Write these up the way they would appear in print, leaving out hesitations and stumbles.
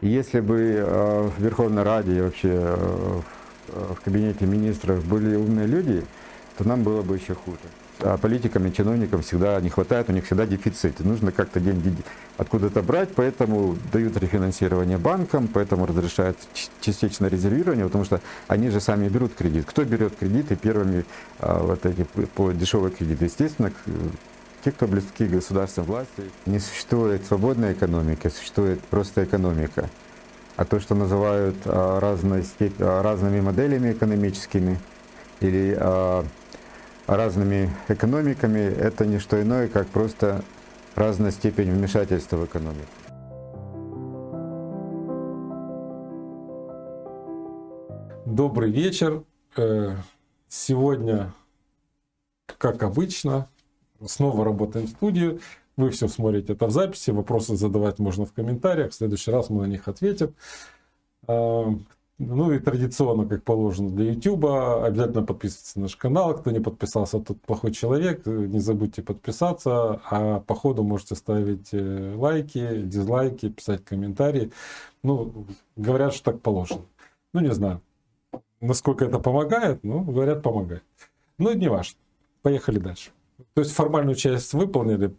И если бы в Верховной Раде и вообще в кабинете министров были умные люди, то нам было бы еще хуже. А политикам и чиновникам всегда не хватает, у них всегда дефицит. И нужно как-то деньги откуда-то брать, поэтому дают рефинансирование банкам, поэтому разрешают частичное резервирование, потому что они же сами берут кредит. Кто берет кредиты первыми вот эти по дешевые кредиты? Естественно, те, кто близки к государственной власти. Не существует свободной экономики, существует просто экономика. А то, что называют разными моделями экономическими или разными экономиками, это не что иное, как просто разная степень вмешательства в экономику. Добрый вечер. Сегодня, как обычно, снова работаем в студии. Вы все смотрите это в записи. Вопросы задавать можно в комментариях. В следующий раз мы на них ответим. Ну и традиционно, как положено для YouTube, обязательно подписывайтесь на наш канал. Кто не подписался, тот плохой человек. Не забудьте подписаться. А по ходу можете ставить лайки, дизлайки, писать комментарии. Ну, говорят, что так положено. Ну, не знаю, насколько это помогает, но говорят, помогает. Ну, не важно. Поехали дальше. То есть формальную часть выполнили,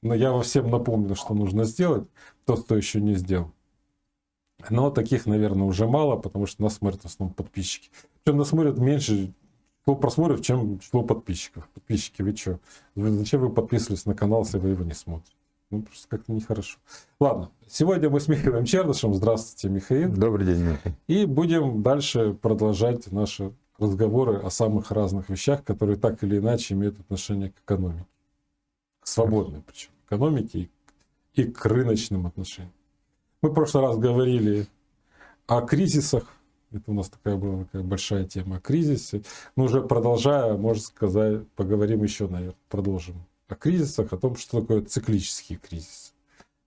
но я всем напомню, что нужно сделать, тот, кто еще не сделал. Но таких, наверное, уже мало, потому что нас смотрят в основном подписчики. Причем нас смотрят меньше число просмотров, чем число подписчиков. Подписчики, вы что? Зачем вы подписывались на канал, если вы его не смотрите? Ну, просто как-то нехорошо. Ладно, сегодня мы с Михаилом Чернышем. Здравствуйте, Михаил. Добрый день, Михаил. И будем дальше продолжать наши разговоры о самых разных вещах, которые так или иначе имеют отношение к экономике. К свободной причем экономике и к рыночным отношениям. Мы в прошлый раз говорили о кризисах. Это у нас такая была большая тема о кризисе. Но уже продолжая, можно сказать, поговорим еще, наверное, продолжим о кризисах, о том, что такое циклический кризис.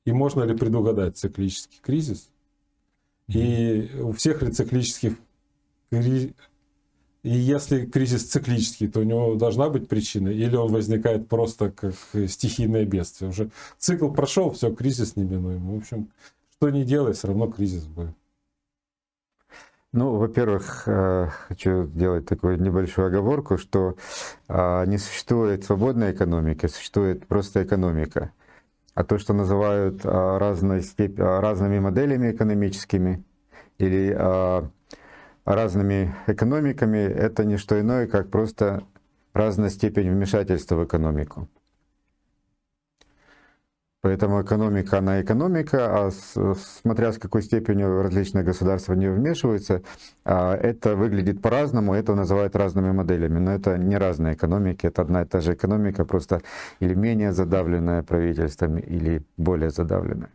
И можно ли предугадать циклический кризис. И у всех ли циклических кризисов, и если кризис циклический, то у него должна быть причина, или он возникает просто как стихийное бедствие. Уже цикл прошел, все, кризис неминуем. В общем, что ни делай, все равно кризис будет. Ну, во-первых, хочу сделать такую небольшую оговорку, что не существует свободной экономики, существует просто экономика. А то, что называют разными моделями экономическими или разными экономиками, это не что иное, как просто разная степень вмешательства в экономику. Поэтому экономика, она экономика, а смотря с какой степенью различные государства в нее вмешиваются, это выглядит по-разному, это называют разными моделями. Но это не разные экономики, это одна и та же экономика, просто или менее задавленная правительствами, или более задавленная.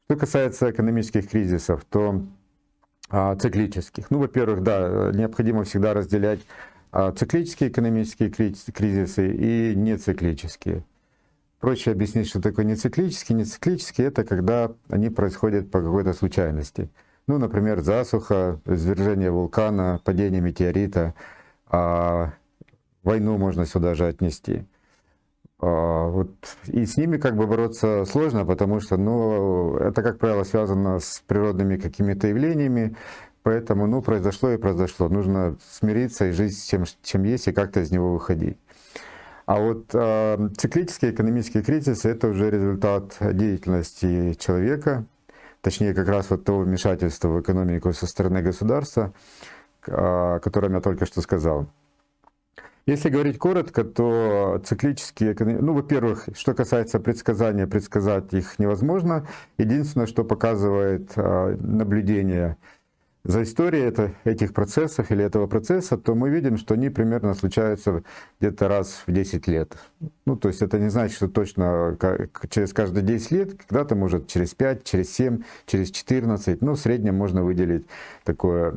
Что касается экономических кризисов, то циклических. Ну, во-первых, да, необходимо всегда разделять циклические экономические кризисы и нециклические. Проще объяснить, что такое нециклический. Нециклический — это когда они происходят по какой-то случайности. Ну, например, засуха, извержение вулкана, падение метеорита, войну можно сюда же отнести. Вот. И с ними как бы бороться сложно, потому что, ну, это, как правило, связано с природными какими-то явлениями, поэтому, ну, произошло и произошло. Нужно смириться и жить с тем, чем есть, и как-то из него выходить. А вот циклические экономические кризисы — это уже результат деятельности человека, точнее, как раз вот того вмешательства в экономику со стороны государства, о котором я только что сказал. Если говорить коротко, то циклические, ну, во-первых, что касается предсказания, предсказать их невозможно. Единственное, что показывает наблюдение за историей этих процессов или этого процесса, то мы видим, что они примерно случаются где-то раз в 10 лет. Ну, то есть это не значит, что точно через каждые 10 лет, когда-то может через 5, через 7, через 14, но в среднем можно выделить такое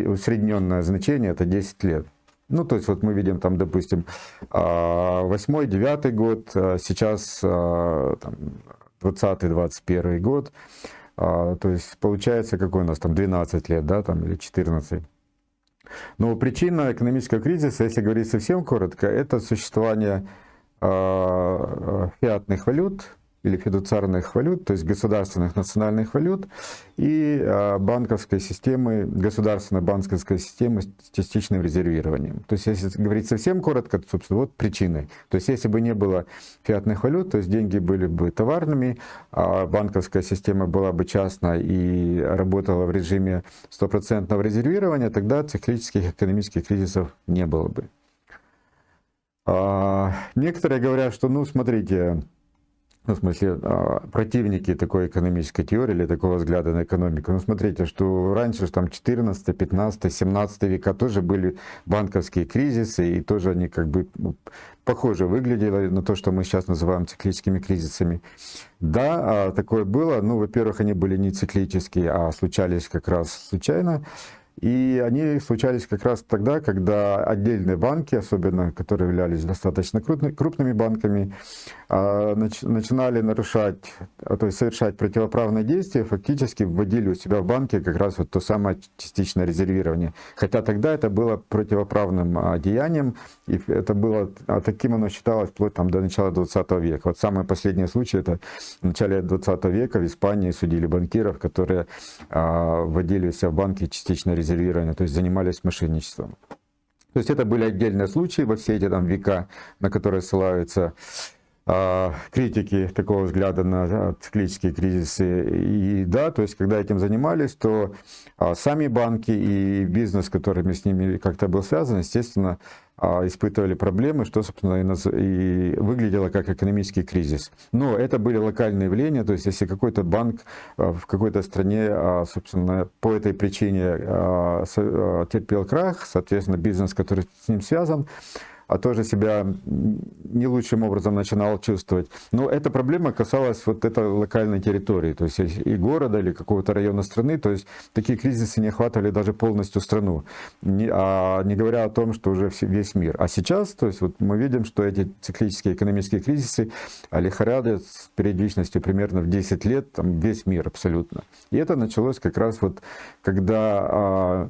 усредненное значение, это 10 лет. Ну, то есть вот мы видим там, допустим, 8-9 год, сейчас 20-21 год. То есть получается, какой у нас там 12 лет, да, там, или 14. Но причина экономического кризиса, если говорить совсем коротко, это существование фиатных валют, или фидуциарных валют, то есть государственных национальных валют, и банковской системы, государственной банковской системы с частичным резервированием. То есть, если говорить совсем коротко, то, собственно, вот причины. То есть, если бы не было фиатных валют, то есть деньги были бы товарными, а банковская система была бы частной и работала в режиме стопроцентного резервирования, тогда циклических экономических кризисов не было бы. Некоторые говорят, что, ну, смотрите, ну, в смысле, противники такой экономической теории или такого взгляда на экономику. Ну, смотрите, что раньше, там, 14, 15, 17 века тоже были банковские кризисы, и тоже они как бы похоже выглядели на то, что мы сейчас называем циклическими кризисами. Да, такое было. Ну, во-первых, они были не циклические, а случались как раз случайно. И они случались как раз тогда, когда отдельные банки, особенно которые являлись достаточно крупными банками, начинали нарушать, то есть совершать противоправные действия, фактически вводили у себя в банке как раз вот то самое частичное резервирование. Хотя тогда это было противоправным деянием, и это было, таким оно считалось вплоть там, до начала 20 века. Вот самый последний случай, это в начале 20 века в Испании судили банкиров, которые вводили у себя в банке частичное резервирование, то есть занимались мошенничеством. То есть это были отдельные случаи во все эти там века, на которые ссылаются критики такого взгляда на циклические кризисы. И да, то есть когда этим занимались, то сами банки и бизнес, которыми с ними как-то был связан, естественно, испытывали проблемы, что, собственно, и выглядело как экономический кризис. Но это были локальные явления, то есть если какой-то банк в какой-то стране, собственно, по этой причине терпел крах, соответственно, бизнес, который с ним связан, тоже себя не лучшим образом начинал чувствовать. Но эта проблема касалась вот этой локальной территории, то есть и города, или какого-то района страны, то есть такие кризисы не охватывали даже полностью страну, не говоря о том, что уже весь мир. А сейчас, то есть вот мы видим, что эти циклические экономические кризисы лихорадят с периодичностью примерно в 10 лет там, весь мир абсолютно. И это началось как раз вот, когда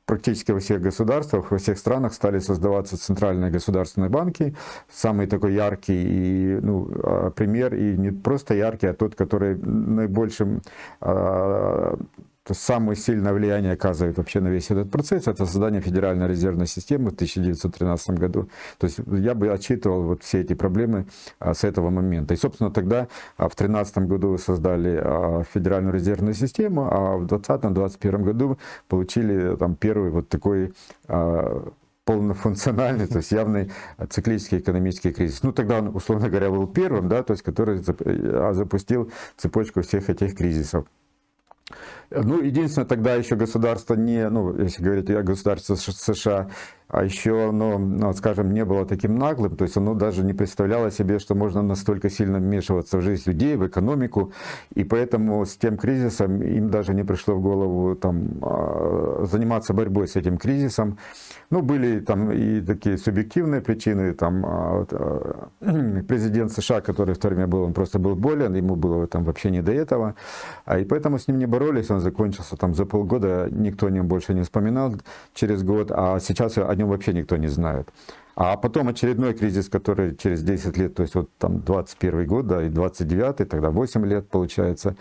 практически во всех государствах, во всех странах стали создаваться центральные государственные банки. Самый такой яркий и, пример, и не просто яркий, а тот, который наибольшим, самое сильное влияние оказывает вообще на весь этот процесс, это создание Федеральной резервной системы в 1913 году. То есть я бы отчитывал вот все эти проблемы с этого момента. И, собственно, тогда в 2013 году создали Федеральную резервную систему, а в 2020-2021 году получили там первый вот такой полнофункциональный, то есть явный циклический экономический кризис. Ну, тогда он, условно говоря, был первым, да, то есть который запустил цепочку всех этих кризисов. Ну, единственное, тогда еще государство если говорить о государстве США, а еще оно, скажем, не было таким наглым, то есть оно даже не представляло себе, что можно настолько сильно вмешиваться в жизнь людей, в экономику, и поэтому с тем кризисом им даже не пришло в голову заниматься борьбой с этим кризисом. Ну, были там и такие субъективные причины, там президент США, который в то время был, он просто был болен, ему было там вообще не до этого, и поэтому с ним не боролись, он закончился там за полгода, никто о нем больше не вспоминал через год, а сейчас о нем вообще никто не знает. А потом очередной кризис, который через 10 лет, то есть вот там 21 год, да, и 29, тогда 8 лет получается,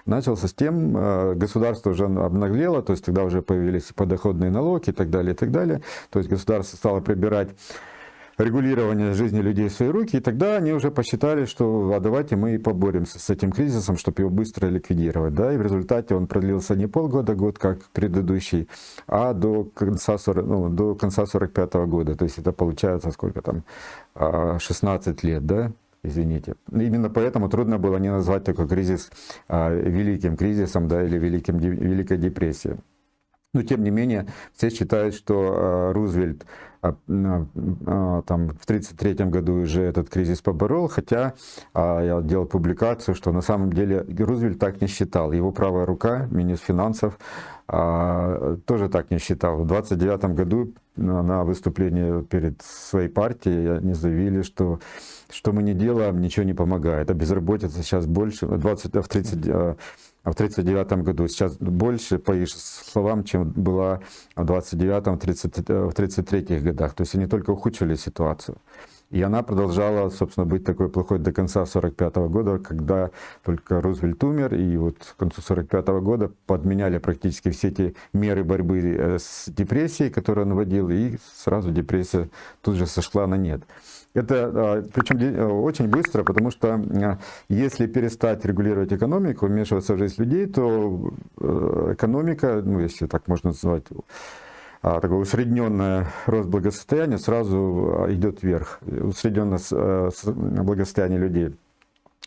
начался с тем, государство уже обнаглело, то есть тогда уже появились подоходные налоги и так далее, и так далее. То есть государство стало прибирать регулирование жизни людей в свои руки, и тогда они уже посчитали, что давайте мы и поборемся с этим кризисом, чтобы его быстро ликвидировать. Да? И в результате он продлился не полгода, год, как предыдущий, а до конца 45 года. То есть это получается сколько там, 16 лет, да? Извините. Именно поэтому трудно было не назвать такой кризис великим кризисом, да, или Великой депрессией. Но тем не менее, все считают, что Рузвельт там, в 1933 году уже этот кризис поборол, хотя я делал публикацию, что на самом деле Рузвельт так не считал. Его правая рука, министр финансов, тоже так не считал. В 1929 году на выступлении перед своей партией они заявили, что мы не делаем, ничего не помогает. А безработица сейчас больше, в 1939 году сейчас больше, по их словам, чем была в 1929-1933 годах. То есть они только ухудшили ситуацию. И она продолжала, собственно, быть такой плохой до конца 1945 года, когда только Рузвельт умер, и вот к концу 1945 года подменяли практически все эти меры борьбы с депрессией, которые он вводил, и сразу депрессия тут же сошла на нет. Это причем очень быстро, потому что если перестать регулировать экономику, вмешиваться в жизнь людей, то экономика, ну если так можно назвать, такой усредненный рост благосостояния сразу идет вверх, усредненное благосостояние людей.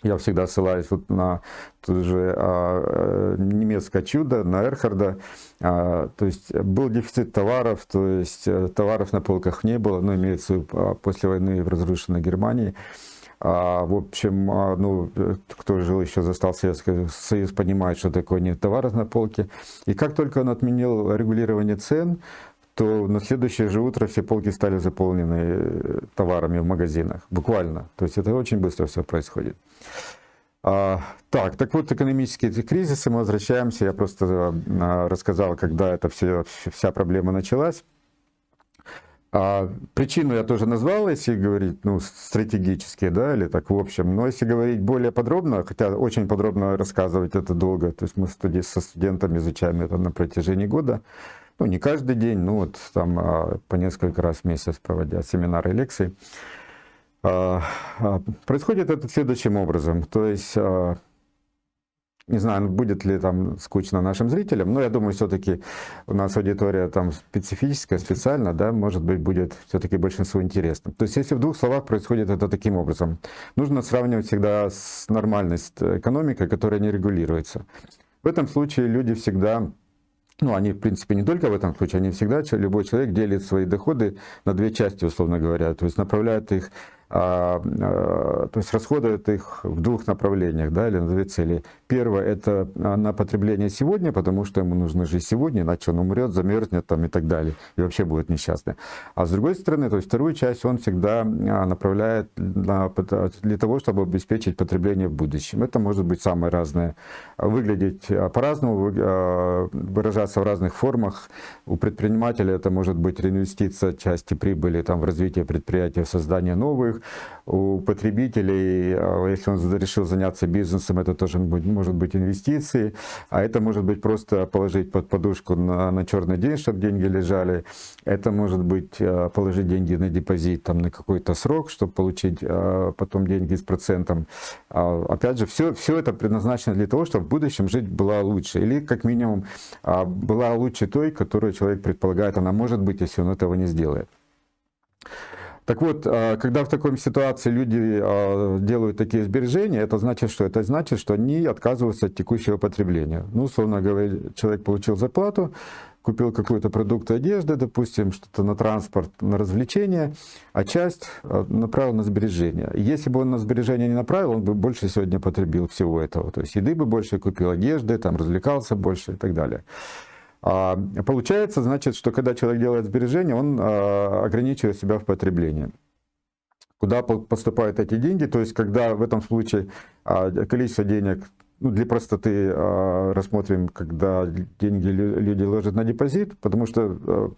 Я всегда ссылаюсь вот на то же немецкое чудо, на Эрхарда. То есть был дефицит товаров, то есть товаров на полках не было, но имеется в виду после войны в разрушенной Германии. В общем, ну, кто жил еще, застал Советский Союз, понимает, что такое нет товаров на полке. И как только он отменил регулирование цен, то на следующее же утро все полки стали заполнены товарами в магазинах. Буквально. То есть это очень быстро все происходит. Так вот, экономические кризисы, мы возвращаемся. Я просто рассказал, когда вся проблема началась. Причину я тоже назвал, если говорить стратегически, да, или так в общем. Но если говорить более подробно, хотя очень подробно рассказывать это долго, то есть мы со студентами изучаем это на протяжении года, ну не каждый день, ну вот там по несколько раз в месяц проводя семинары и лекции. Происходит это следующим образом, то есть... Не знаю, будет ли там скучно нашим зрителям, но я думаю, все-таки у нас аудитория там специфическая, специально, да, может быть, будет все-таки большинству интересно. То есть, если в двух словах происходит это таким образом, нужно сравнивать всегда с нормальностью экономикой, которая не регулируется. В этом случае люди всегда, ну, они, в принципе, не только в этом случае, они всегда, любой человек делит свои доходы на две части, условно говоря, то есть направляет их, то есть расходуют их в двух направлениях, да, или на две цели. Первое – это на потребление сегодня, потому что ему нужно жить сегодня, иначе он умрет, замерзнет там, и так далее, и вообще будет несчастный. А с другой стороны, то есть вторую часть он всегда направляет для того, чтобы обеспечить потребление в будущем. Это может быть самое разное, выглядеть по-разному, выражаться в разных формах. У предпринимателя это может быть реинвестиция части прибыли там, в развитие предприятия, в создание новых. У потребителей, если он решил заняться бизнесом, это тоже может быть инвестиции, а это может быть просто положить под подушку на черный день, чтобы деньги лежали. Это может быть положить деньги на депозит там, на какой-то срок, чтобы получить потом деньги с процентом. Опять же, все это предназначено для того, чтобы в будущем жить была лучше. Или как минимум была лучше той, которую человек предполагает, она может быть, если он этого не сделает. Так вот, когда в такой ситуации люди делают такие сбережения, это значит, что? Это значит, что они отказываются от текущего потребления. Ну, условно говоря, человек получил зарплату, купил какой-то продукт одежды, допустим, что-то на транспорт, на развлечения, а часть направил на сбережения. Если бы он на сбережения не направил, он бы больше сегодня потребил всего этого. То есть еды бы больше купил, одежды, там развлекался больше и так далее. Получается, значит, что когда человек делает сбережения, он ограничивает себя в потреблении. Куда поступают эти деньги? То есть, когда в этом случае количество денег, ну, для простоты рассмотрим, когда деньги люди ложат на депозит, потому что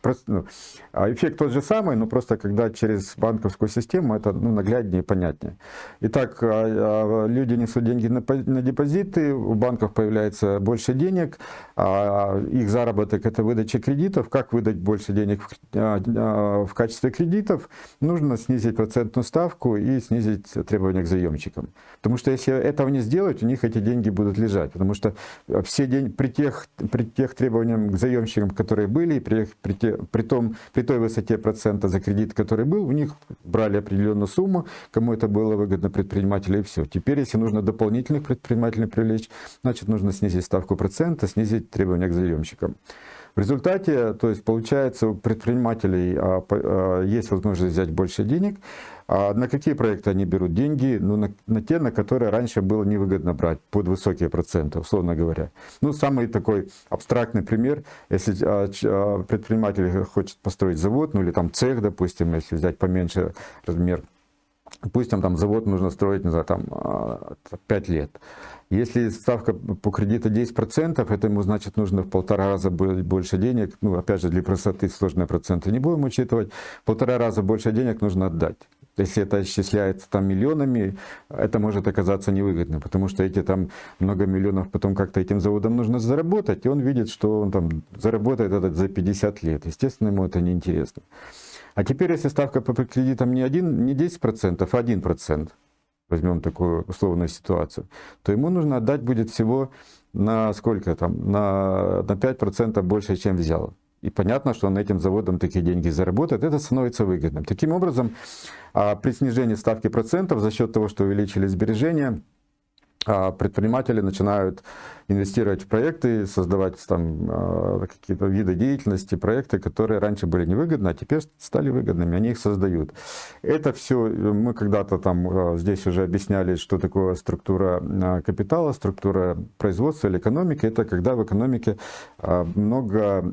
эффект тот же самый, но просто когда через банковскую систему это нагляднее и понятнее. Итак, люди несут деньги на депозиты, у банков появляется больше денег, их заработок – это выдача кредитов. Как выдать больше денег в качестве кредитов? Нужно снизить процентную ставку и снизить требования к заемщикам. Потому что если этого не сделать, у них эти деньги будут лежать, потому что все деньги при тех требованиях к заемщикам, которые были, при той высоте процента за кредит, который был, у них брали определенную сумму, кому это было выгодно, предпринимателю, и все. Теперь, если нужно дополнительных предпринимателей привлечь, значит, нужно снизить ставку процента, снизить требования к заемщикам. В результате, то есть получается, у предпринимателей есть возможность взять больше денег. На какие проекты они берут деньги? Ну, на те, на которые раньше было невыгодно брать под высокие проценты, условно говоря. Ну, самый такой абстрактный пример, если предприниматель хочет построить завод, ну или там цех, допустим, если взять поменьше размер, допустим, там завод нужно строить, не знаю, там 5 лет. Если ставка по кредиту 10%, это ему, значит, нужно в 1,5 раза больше денег. Ну, опять же, для простоты сложные проценты не будем учитывать. В 1,5 раза больше денег нужно отдать. Если это исчисляется там миллионами, это может оказаться невыгодно, потому что эти там много миллионов потом как-то этим заводам нужно заработать, и он видит, что он там заработает этот за 50 лет. Естественно, ему это неинтересно. А теперь, если ставка по кредитам не 10%, а 1%, возьмем такую условную ситуацию, то ему нужно отдать будет всего на сколько там, на 5% больше, чем взял. И понятно, что он этим заводом такие деньги заработает, это становится выгодным. Таким образом, при снижении ставки процентов за счет того, что увеличили сбережения, предприниматели начинают инвестировать в проекты, создавать там какие-то виды деятельности, проекты, которые раньше были невыгодны, а теперь стали выгодными, они их создают. Это все, мы когда-то там здесь уже объясняли, что такое структура капитала, структура производства или экономики. Это когда в экономике много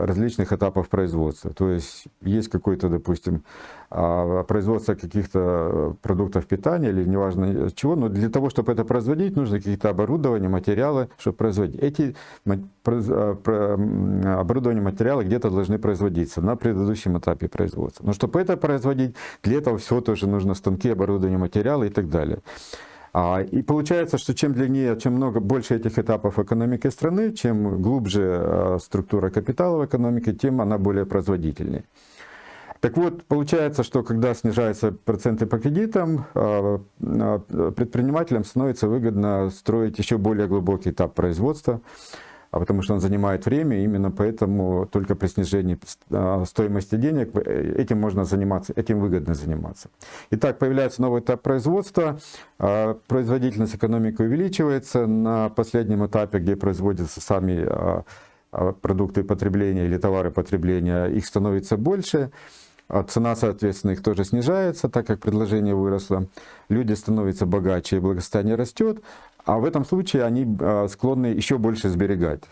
различных этапов производства. То есть есть какой-то, допустим, производство каких-то продуктов питания или неважно чего, но для того, чтобы это производить, нужно какие-то оборудования, материалы, чтобы производить. Эти оборудование, материалы где-то должны производиться на предыдущем этапе производства. Но чтобы это производить, для этого всего тоже нужно станки, оборудование, материалы и так далее. И получается, что чем длиннее, чем больше этих этапов экономики страны, чем глубже структура капитала в экономике, тем она более производительнее. Так вот, получается, что когда снижаются проценты по кредитам, предпринимателям становится выгодно строить еще более глубокий этап производства, потому что он занимает время, и именно поэтому только при снижении стоимости денег этим можно заниматься, этим выгодно заниматься. Итак, появляется новый этап производства, производительность экономики увеличивается, на последнем этапе, где производятся сами продукты потребления или товары потребления, их становится больше. Цена, соответственно, их тоже снижается, так как предложение выросло. Люди становятся богаче, и благосостояние растет. А в этом случае они склонны еще больше сберегать.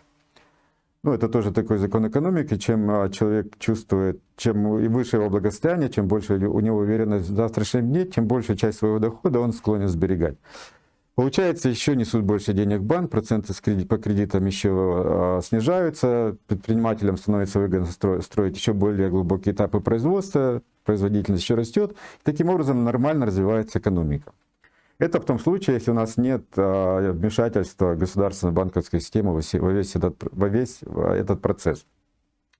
Ну, это тоже такой закон экономики. Чем человек чувствует, чем и выше его благосостояние, чем больше у него уверенность в завтрашнем дне, тем большую часть своего дохода он склонен сберегать. Получается, еще несут больше денег в банк, проценты по кредитам еще снижаются, предпринимателям становится выгодно строить еще более глубокие этапы производства, производительность еще растет. Таким образом, нормально развивается экономика. Это в том случае, если у нас нет вмешательства государственной банковской системы во весь этот процесс.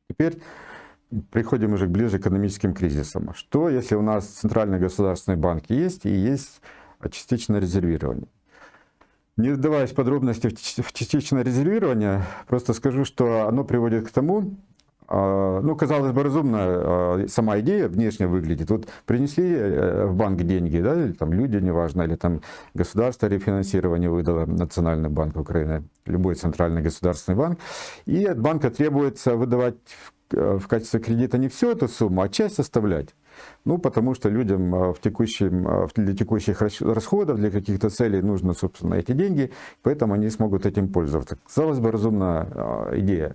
Теперь приходим уже ближе к экономическим кризисам. Что, если у нас центральный государственный банк есть и есть частичное резервирование? Не вдаваясь в подробности в частичное резервирование, просто скажу, что оно приводит к тому, ну, казалось бы, разумно сама идея внешне выглядит. Вот принесли в банк деньги, да, или там люди, неважно, или там государство рефинансирование выдало, Национальный банк Украины, любой центральный государственный банк, и от банка требуется выдавать в качестве кредита не всю эту сумму, а часть оставлять. Ну, потому что людям для текущих расходов, для каких-то целей нужно, собственно, эти деньги, поэтому они смогут этим пользоваться. Казалось бы, разумная идея.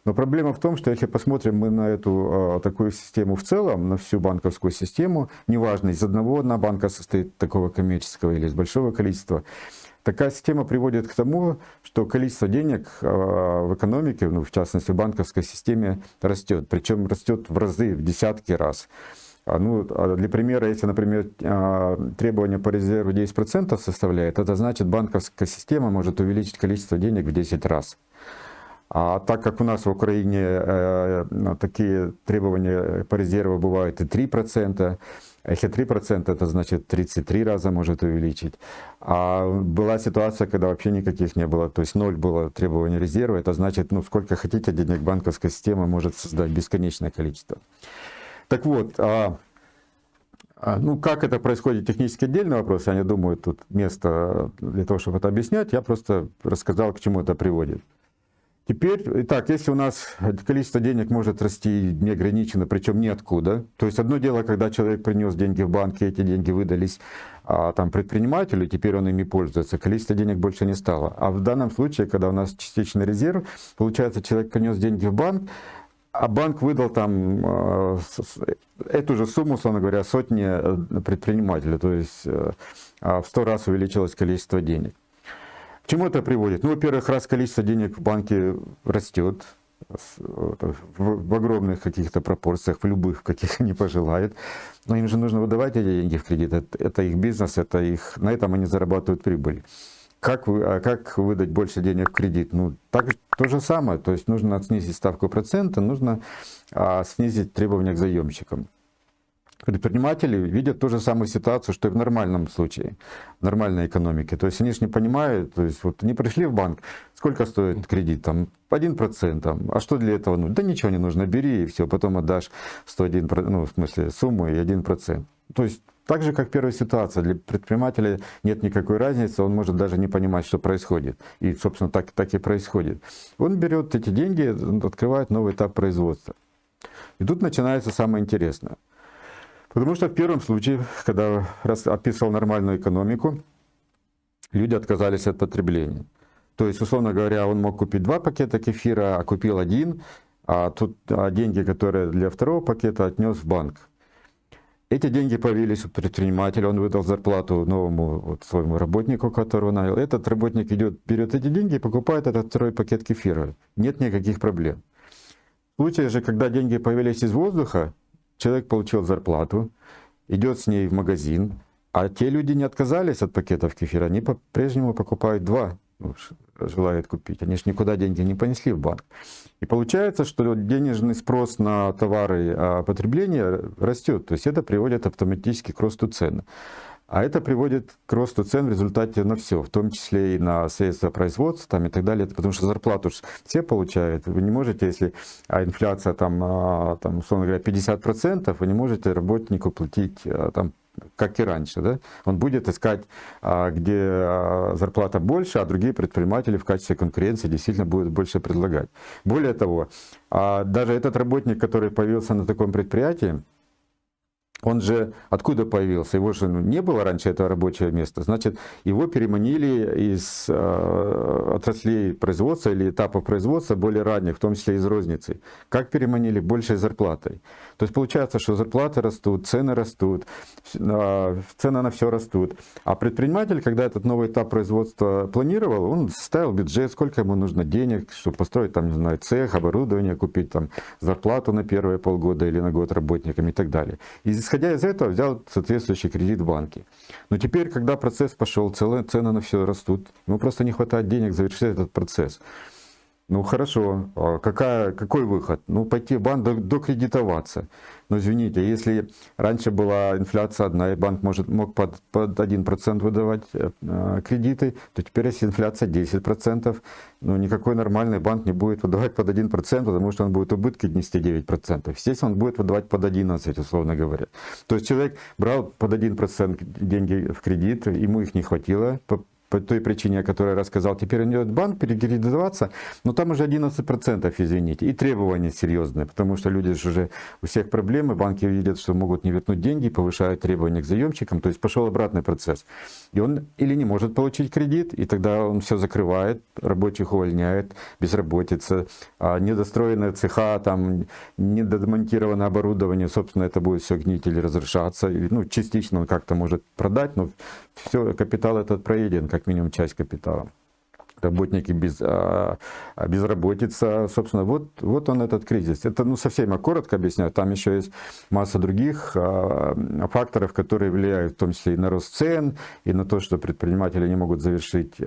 Но проблема в том, что если посмотрим мы на эту такую систему в целом, на всю банковскую систему, неважно, из одна банка состоит такого коммерческого или из большого количества, такая система приводит к тому, что количество денег в экономике, ну, в частности в банковской системе, растет. Причем растет в разы, в десятки раз. Ну, для примера, если, например, требование по резерву 10% составляет, это значит, банковская система может увеличить количество денег в 10 раз. А так как у нас в Украине такие требования по резерву бывают и 3%, если 3%, это значит 33 раза может увеличить. А была ситуация, когда вообще никаких не было, то есть 0 было требование резерва, это значит, ну, сколько хотите денег банковская система может создать, бесконечное количество. Так вот, ну, как это происходит технически, отдельный вопрос, я не думаю, тут место для того, чтобы это объяснять, я просто рассказал, к чему это приводит. Теперь, итак, если у нас количество денег может расти неограниченно, причем ниоткуда, то есть одно дело, когда человек принес деньги в банк, и эти деньги выдались там предпринимателю, теперь он ими пользуется, количество денег больше не стало. А в данном случае, когда у нас частичный резерв, получается, человек принес деньги в банк, а банк выдал там эту же сумму, условно говоря, сотни предпринимателей, то есть в 100 раз увеличилось количество денег. К чему это приводит? Ну, во-первых, раз количество денег в банке растет, в огромных каких-то пропорциях, в любых, каких они пожелают. Но им же нужно выдавать эти деньги в кредит. Это их бизнес, это их, на этом они зарабатывают прибыль. Как выдать больше денег в кредит? Ну, то же самое. То есть нужно снизить ставку процента, нужно снизить требования к заемщикам. Предприниматели видят ту же самую ситуацию, что и в нормальном случае, в нормальной экономике. То есть они же не понимают, то есть вот они пришли в банк, сколько стоит кредит, там 1%, там, а что для этого? Ну, да ничего не нужно, бери и все, потом отдашь 101, ну, в смысле сумму и 1%. То есть так же, как первая ситуация, для предпринимателя нет никакой разницы, он может даже не понимать, что происходит. И, собственно, так и происходит. Он берет эти деньги, открывает новый этап производства. И тут начинается самое интересное. Потому что в первом случае, когда описывал нормальную экономику, люди отказались от потребления. То есть, условно говоря, он мог купить 2 пакета кефира, а купил 1, а тут деньги, которые для второго пакета, отнес в банк. Эти деньги появились у предпринимателя, он выдал зарплату новому своему работнику, которого нанял. Этот работник берет эти деньги и покупает этот второй пакет кефира. Нет никаких проблем. В случае же, когда деньги появились из воздуха, человек получил зарплату, идет с ней в магазин, а те люди не отказались от пакетов кефира, они по-прежнему покупают 2, желают купить. Они же никуда деньги не понесли в банк. И получается, что денежный спрос на товары потребления растет. То есть это приводит автоматически к росту цен. А это приводит к росту цен в результате на все, в том числе и на средства производства там, и так далее, потому что зарплату все получают. Вы не можете, если инфляция там, условно говоря, 50%, вы не можете работнику платить там, как и раньше. Да? Он будет искать, где зарплата больше, а другие предприниматели в качестве конкуренции действительно будут больше предлагать. Более того, даже этот работник, который появился на таком предприятии, он же откуда появился? Его же не было раньше, этого рабочего места. Значит, его переманили из отраслей производства или этапов производства более ранних, в том числе из розницы. Как переманили? Большей зарплатой. То есть получается, что зарплаты растут, цены на все растут. А предприниматель, когда этот новый этап производства планировал, он ставил бюджет, сколько ему нужно денег, чтобы построить там, не знаю, цех, оборудование, купить там зарплату на первые полгода или на год работникам и так далее. И исходя из этого, взял соответствующий кредит в банке. Но теперь, когда процесс пошел, цены на все растут, ему просто не хватает денег завершить этот процесс. Ну хорошо, какой выход? Ну пойти в банк докредитоваться. Но извините, если раньше была инфляция одна, и банк мог под 1% выдавать кредиты, то теперь если инфляция 10%, ну никакой нормальный банк не будет выдавать под 1%, потому что он будет убытки нести 9%. Естественно, он будет выдавать под 11%, условно говоря. То есть человек брал под 1% деньги в кредит, ему их не хватило, по той причине, о которой я рассказал. Теперь он идет в банк перекредитоваться, но там уже 11%, извините. И требования серьезные, потому что люди же уже у всех проблемы, банки видят, что могут не вернуть деньги, повышают требования к заемщикам, то есть пошел обратный процесс. И он или не может получить кредит, и тогда он все закрывает, рабочих увольняет, безработица, недостроенные цеха, там, недомонтированное оборудование, собственно, это будет все гнить или разрушаться. Ну, частично он как-то может продать, но все, капитал этот проеден, как минимум часть капитала. Работники безработица, собственно, вот он этот кризис. Это совсем я коротко объясняю, там еще есть масса других факторов, которые влияют в том числе и на рост цен, и на то, что предприниматели не могут завершить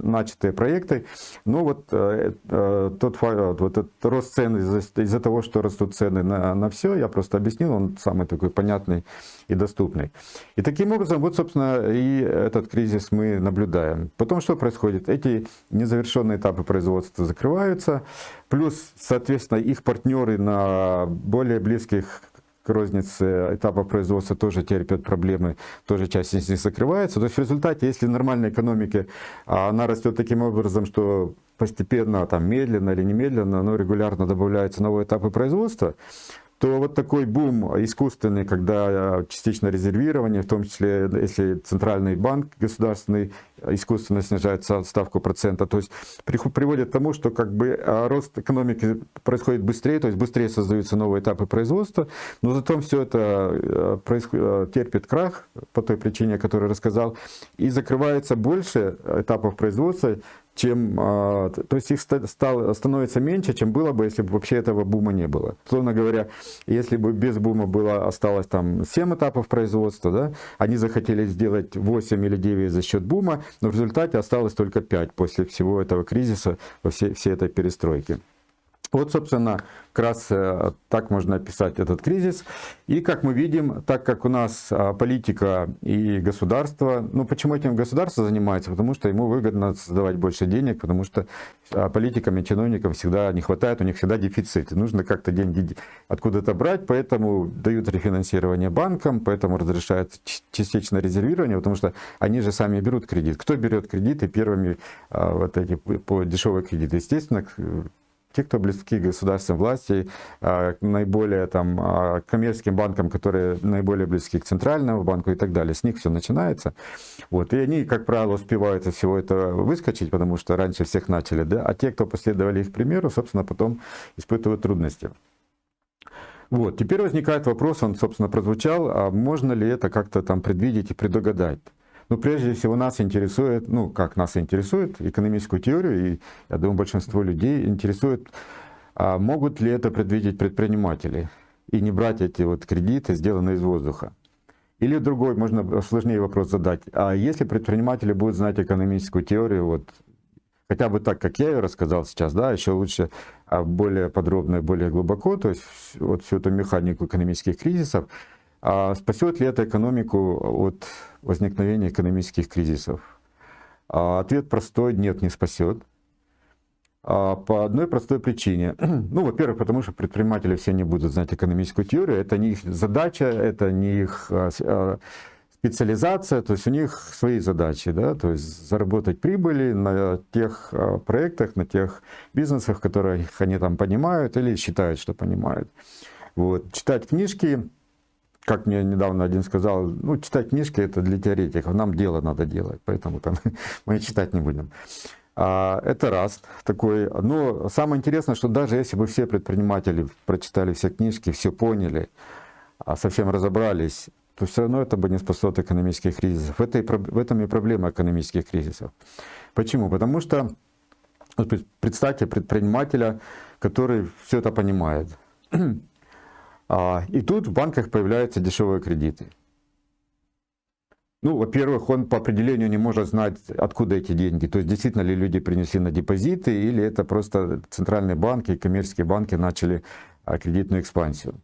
начатые проекты. Но вот этот рост цен из-за того, что растут цены на все, я просто объяснил, он самый такой понятный и доступный. И таким образом, вот, собственно, и этот кризис мы наблюдаем. Потом что происходит? Эти незавершенные этапы производства закрываются, плюс, соответственно, их партнеры на более близких к рознице этапа производства тоже терпят проблемы, тоже часть из них закрывается. То есть в результате, если в нормальной экономике она растет таким образом, что постепенно, там, медленно или немедленно, но регулярно добавляются новые этапы производства, то вот такой бум искусственный, когда частично резервирование, в том числе, если центральный банк государственный искусственно снижает ставку процента, то есть приводит к тому, что как бы рост экономики происходит быстрее, то есть быстрее создаются новые этапы производства, но зато все это терпит крах по той причине, о которой рассказал, и закрывается больше этапов производства, то есть их становится меньше, чем было бы, если бы вообще этого бума не было. Словно говоря, если бы без бума осталось там 7 этапов производства, да, они захотели сделать 8 или 9 за счет бума, но в результате осталось только 5 после всего этого кризиса, всей этой перестройки. Вот, собственно, как раз так можно описать этот кризис. И, как мы видим, так как у нас политика и государство, ну, почему этим государство занимается? Потому что ему выгодно создавать больше денег, потому что политикам и чиновникам всегда не хватает, у них всегда дефицит. И нужно как-то деньги откуда-то брать, поэтому дают рефинансирование банкам, поэтому разрешают частичное резервирование, потому что они же сами берут кредит. Кто берет кредиты первыми вот эти по дешевые кредиты? Естественно, те, кто близки к государственной власти, наиболее там, коммерческим банкам, которые наиболее близки к центральному банку и так далее, с них все начинается. Вот. И они, как правило, успевают из всего этого выскочить, потому что раньше всех начали, да? А те, кто последовали их примеру, собственно, потом испытывают трудности. Вот. Теперь возникает вопрос, он, собственно, прозвучал, а можно ли это как-то там предвидеть и предугадать? Ну, прежде всего, нас интересует, ну, как нас интересует, экономическую теорию, и, я думаю, большинство людей интересует, могут ли это предвидеть предприниматели, и не брать эти вот кредиты, сделанные из воздуха. Или другой, можно сложнее вопрос задать, а если предприниматели будут знать экономическую теорию, вот, хотя бы так, как я ее рассказал сейчас, да, еще лучше более подробно и более глубоко, то есть вот всю эту механику экономических кризисов, спасет ли это экономику от возникновения экономических кризисов? Ответ простой: нет, не спасет. По одной простой причине. Ну, во-первых, потому что предприниматели все не будут знать экономическую теорию, это не их задача, это не их специализация, то есть у них свои задачи, да, то есть заработать прибыли на тех проектах, на тех бизнесах, которые они там понимают или считают, что понимают. Вот. Читать книжки, как мне недавно один сказал, ну, читать книжки это для теоретиков, нам дело надо делать, поэтому там мы читать не будем. Это раз такой. Но самое интересное, что даже если бы все предприниматели прочитали все книжки, все поняли, совсем разобрались, то все равно это бы не спасло от экономических кризисов. В этом и проблема экономических кризисов. Почему? Потому что представьте предпринимателя, который все это понимает. И тут в банках появляются дешевые кредиты. Ну, во-первых, он по определению не может знать, откуда эти деньги. То есть, действительно ли люди принесли на депозиты, или это просто центральные банки и коммерческие банки начали кредитную экспансию.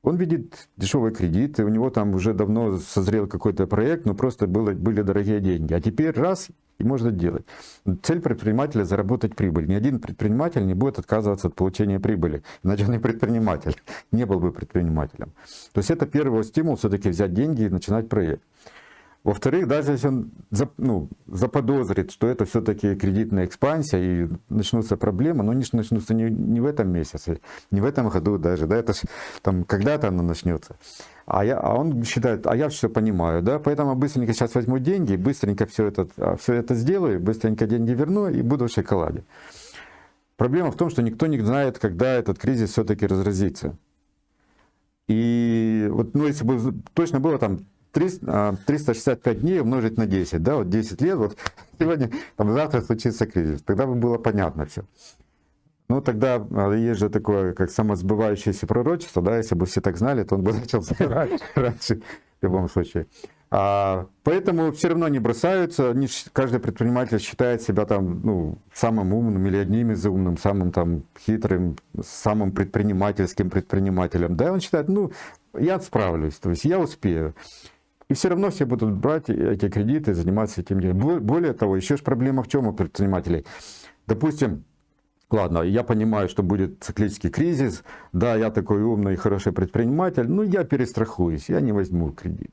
Он видит дешевые кредиты, у него там уже давно созрел какой-то проект, но просто были дорогие деньги. А теперь раз, и можно делать. Цель предпринимателя — заработать прибыль. Ни один предприниматель не будет отказываться от получения прибыли. Иначе он не предприниматель, не был бы предпринимателем. То есть это первый стимул все-таки взять деньги и начинать проект. Во-вторых, даже если он заподозрит, что это все-таки кредитная экспансия и начнутся проблемы, но они начнутся не в этом месяце, не в этом году даже, да, это ж там когда-то оно начнется. А он считает, я все понимаю, да, поэтому быстренько сейчас возьму деньги, быстренько все это сделаю, быстренько деньги верну и буду в шоколаде. Проблема в том, что никто не знает, когда этот кризис все-таки разразится. И вот, ну, если бы точно было там 365 дней умножить на 10, да, вот 10 лет, вот сегодня, там, завтра случится кризис, тогда бы было понятно все. Ну, тогда есть же такое, как самосбывающееся пророчество, да, если бы все так знали, то он бы начался раньше, в любом случае. Поэтому все равно не бросаются, каждый предприниматель считает себя там, ну, самым умным или одним из умных, самым там хитрым, самым предпринимательским предпринимателем, да, он считает, ну, я справлюсь, то есть я успею. И все равно все будут брать эти кредиты и заниматься этим делом. Более того, еще же проблема в чем у предпринимателей? Допустим, ладно, я понимаю, что будет циклический кризис, да, я такой умный и хороший предприниматель, но я перестрахуюсь, я не возьму кредит.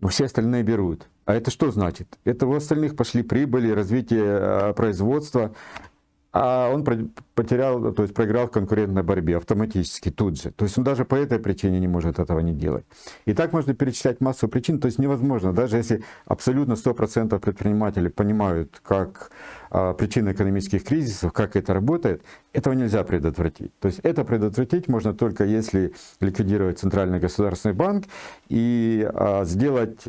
Но все остальные берут. А это что значит? Это у остальных пошли прибыли, развитие производства, а он потерял, то есть проиграл в конкурентной борьбе автоматически тут же. То есть он даже по этой причине не может этого не делать. И так можно перечислять массу причин, то есть невозможно, даже если абсолютно 100% предпринимателей понимают, как причины экономических кризисов, как это работает, этого нельзя предотвратить. То есть это предотвратить можно только если ликвидировать Центральный государственный банк и сделать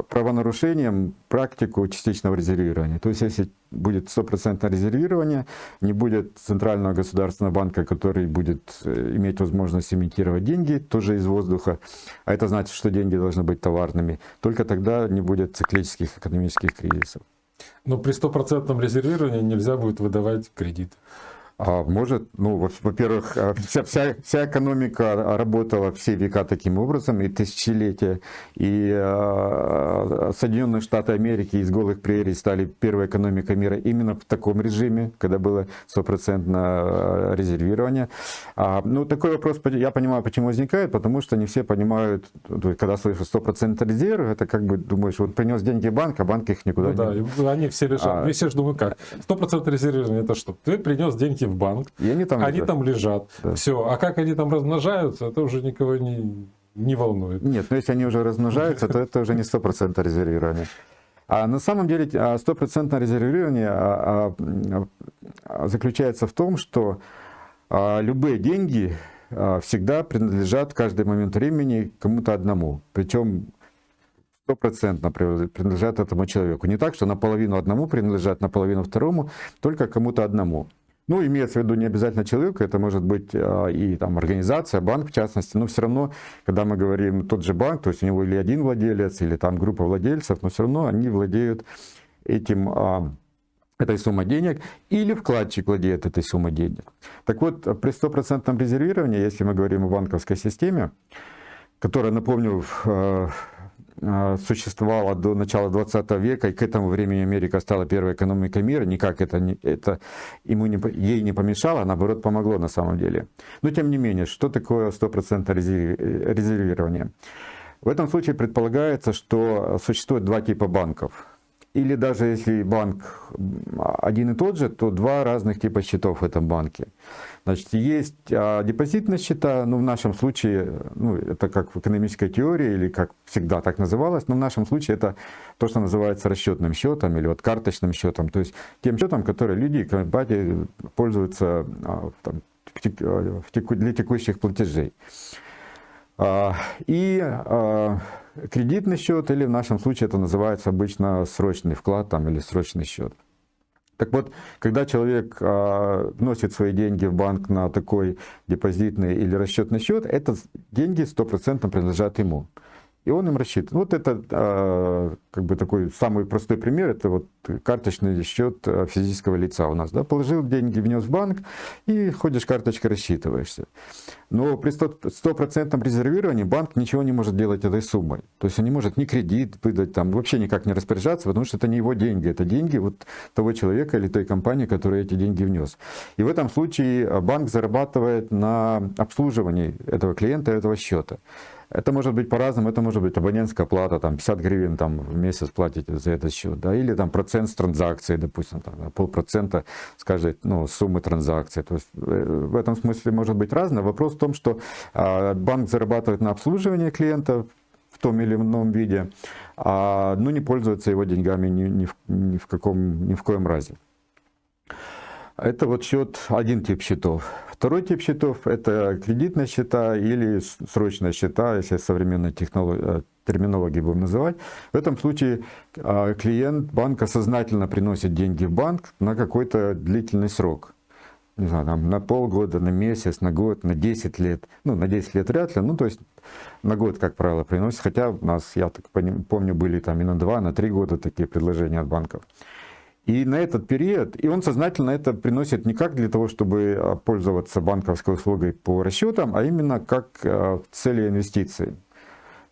правонарушением практику частичного резервирования. То есть если будет 100% резервирование, не будет Центрального государственного банка, который будет иметь возможность имитировать деньги тоже из воздуха, а это значит, что деньги должны быть товарными, только тогда не будет циклических экономических кризисов. Но при 100% резервировании нельзя будет выдавать кредит. Может, ну, во-первых, вся экономика работала все века таким образом, и тысячелетия. И Соединенные Штаты Америки из голых прерий стали первой экономикой мира именно в таком режиме, когда было 100% резервирование. Ну, такой вопрос, я понимаю, почему возникает, потому что не все понимают, когда слышат 100% резерв, это как бы думаешь, вот принес деньги в банк, а банк их никуда не... Да, они все лежат. Все же думают, как? 100% резервирования это что? Ты принес деньги в банк, и они там лежат. Да. Все. А как они там размножаются, это уже никого не волнует. Нет, но если они уже размножаются, то это уже не 100% резервирования. А на самом деле 100% резервирование заключается в том, что любые деньги всегда принадлежат в каждый момент времени кому-то одному. Причем 100% принадлежат этому человеку. Не так, что наполовину одному принадлежат, наполовину второму, только кому-то одному. Ну, имеется в виду не обязательно человеку, это может быть и там организация, банк в частности, но все равно, когда мы говорим тот же банк, то есть у него или один владелец, или там группа владельцев, но все равно они владеют этой суммой денег, или вкладчик владеет этой суммой денег. Так вот, при 100% резервировании, если мы говорим о банковской системе, которая, напомню, существовала до начала 20 века, и к этому времени Америка стала первой экономикой мира, никак это ей не помешало, а наоборот помогло на самом деле. Но тем не менее, что такое 100% резервирование? В этом случае предполагается, что существует два типа банков. Или даже если банк один и тот же, то два разных типа счетов в этом банке. Значит, есть депозитные счета, ну в нашем случае, ну, это как в экономической теории, или как всегда так называлось, но в нашем случае это то, что называется расчетным счетом или вот карточным счетом, то есть тем счетом, который люди и компании пользуются там, для текущих платежей. И кредитный счет, или в нашем случае это называется обычно срочный вклад там, или срочный счет. Так вот, когда человек вносит свои деньги в банк на такой депозитный или расчетный счет, это деньги 100% принадлежат ему. И он им рассчитывает. Вот это как бы такой самый простой пример, это вот карточный счет физического лица у нас. Да? Положил деньги, внес в банк и ходишь карточкой рассчитываешься. Но при 100% резервировании банк ничего не может делать этой суммой. То есть он не может ни кредит выдать, там, вообще никак не распоряжаться, потому что это не его деньги. Это деньги вот того человека или той компании, которая эти деньги внес. И в этом случае банк зарабатывает на обслуживании этого клиента, этого счета. Это может быть по-разному, это может быть абонентская плата, там 50 гривен там, в месяц платите за этот счет, да, или там процент с транзакции, допустим, там, 0,5% скажет, ну, суммы транзакции. То есть в этом смысле может быть разное. Вопрос в том, что банк зарабатывает на обслуживании клиента в том или ином виде, но не пользуется его деньгами ни в коем разе. Это вот счет, один тип счетов. Второй тип счетов – это кредитные счета или срочные счета, если современной терминологии будем называть. В этом случае клиент банка сознательно приносит деньги в банк на какой-то длительный срок. Не знаю, там, на полгода, на месяц, на год, на 10 лет. Ну, на 10 лет вряд ли, ну, то есть на год, как правило, приносит. Хотя у нас, я так помню, были там и на 2, на 3 года такие предложения от банков. И на этот период, и он сознательно это приносит не как для того, чтобы пользоваться банковской услугой по расчетам, а именно как в цели инвестиций,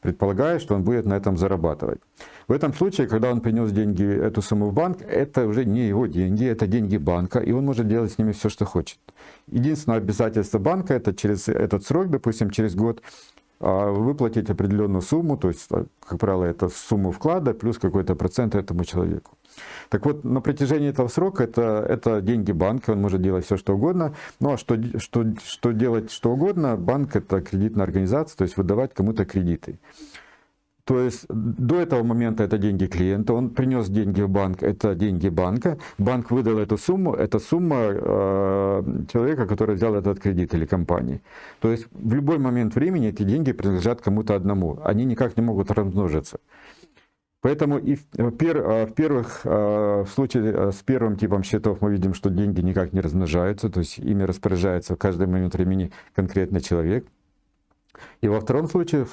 предполагая, что он будет на этом зарабатывать. В этом случае, когда он принес деньги, эту сумму в банк, это уже не его деньги, это деньги банка, и он может делать с ними все, что хочет. Единственное обязательство банка, это через этот срок, допустим, через год, выплатить определенную сумму, то есть, как правило, это сумму вклада плюс какой-то процент этому человеку. Так вот, на протяжении этого срока это деньги банка, он может делать все, что угодно. Ну а что делать что угодно, банк это кредитная организация, то есть выдавать кому-то кредиты. То есть до этого момента это деньги клиента, он принес деньги в банк, это деньги банка, банк выдал эту сумму, это сумма человека, который взял этот кредит или компании. То есть в любой момент времени эти деньги принадлежат кому-то одному, они никак не могут размножиться. Поэтому и в случае с первым типом счетов мы видим, что деньги никак не размножаются, то есть ими распоряжается в каждый момент времени конкретный человек. И во втором случае,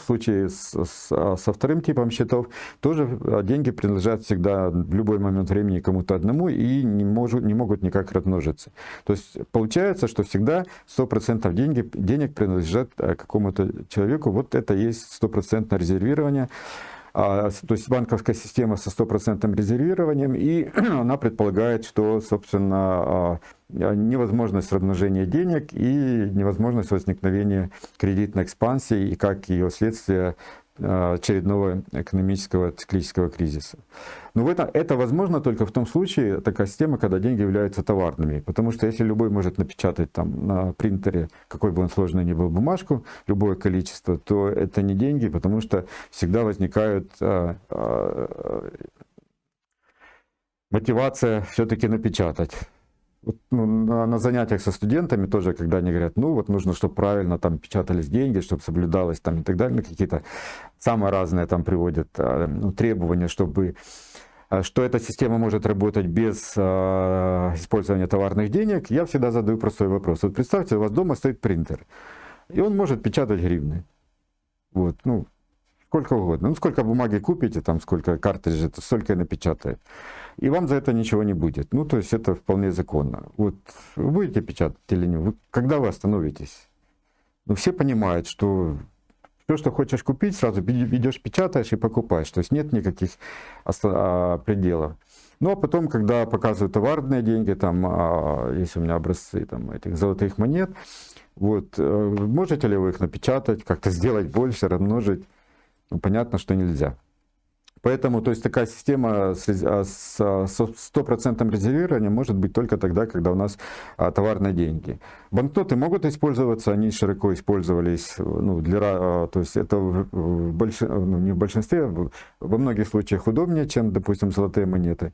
со вторым типом счетов, тоже деньги принадлежат всегда в любой момент времени кому-то одному и не могут никак размножиться. То есть получается, что всегда 100% денег принадлежат какому-то человеку. Вот это и есть стопроцентное резервирование. То есть банковская система со 100% резервированием, и она предполагает, что, собственно, невозможность размножения денег и невозможность возникновения кредитной экспансии и как ее следствие очередного экономического циклического кризиса. Но это возможно только в том случае, такая система, когда деньги являются товарными. Потому что если любой может напечатать там на принтере, какой бы он сложный ни был, бумажку, любое количество, то это не деньги, потому что всегда возникает мотивация все-таки напечатать. На занятиях со студентами тоже, когда они говорят, ну вот нужно, чтобы правильно там печатались деньги, чтобы соблюдалось там и так далее, какие-то самые разные там приводят требования, что эта система может работать без использования товарных денег, я всегда задаю простой вопрос. Вот представьте, у вас дома стоит принтер, и он может печатать гривны. Вот, сколько угодно. Сколько бумаги купите, там сколько картриджей, столько и напечатает. И вам за это ничего не будет. То есть это вполне законно. Вот вы будете печатать или нет? Когда вы остановитесь? Все понимают, что все, что хочешь купить, сразу идешь, печатаешь и покупаешь. То есть нет никаких пределов. А потом, когда показывают товарные деньги, там есть у меня образцы этих золотых монет, вот, можете ли вы их напечатать, как-то сделать больше, размножить? Понятно, что нельзя. Поэтому, то есть такая система с 100% резервирования может быть только тогда, когда у нас товарные деньги. Банкноты могут использоваться, они широко использовались, то есть это не в большинстве, во многих случаях удобнее, чем, допустим, золотые монеты.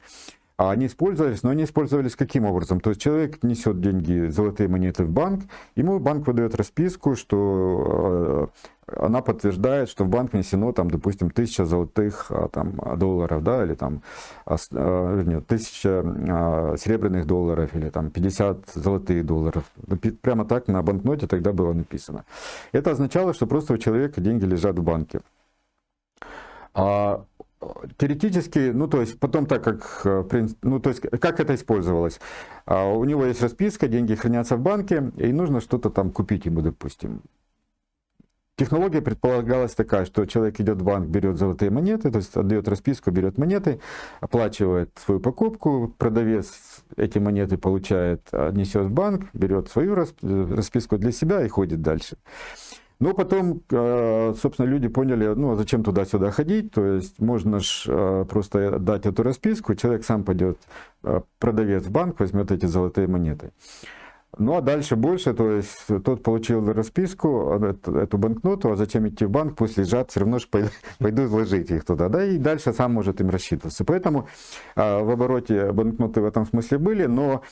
А они использовались, но они использовались каким образом? То есть человек несет деньги, золотые монеты в банк, ему банк выдает расписку, что она подтверждает, что в банк внесено, допустим, 1000 золотых долларов, да, или 1000 серебряных долларов, или 50 золотых долларов. Прямо так на банкноте тогда было написано. Это означало, что просто у человека деньги лежат в банке. Теоретически, то есть потом так как, то есть как это использовалось? У него есть расписка, деньги хранятся в банке, и нужно что-то там купить ему, допустим. Технология предполагалась такая, что человек идет в банк, берет золотые монеты, то есть отдает расписку, берет монеты, оплачивает свою покупку, продавец эти монеты получает, несет в банк, берет свою расписку для себя и ходит дальше. Но потом, собственно, люди поняли, а зачем туда-сюда ходить, то есть можно просто дать эту расписку, человек сам пойдет, продавец в банк, возьмет эти золотые монеты. А дальше больше, то есть тот получил расписку, эту банкноту, а зачем идти в банк, пусть лежат, все равно же пойду вложить их туда, да, и дальше сам может им рассчитываться. Поэтому в обороте банкноты в этом смысле были, но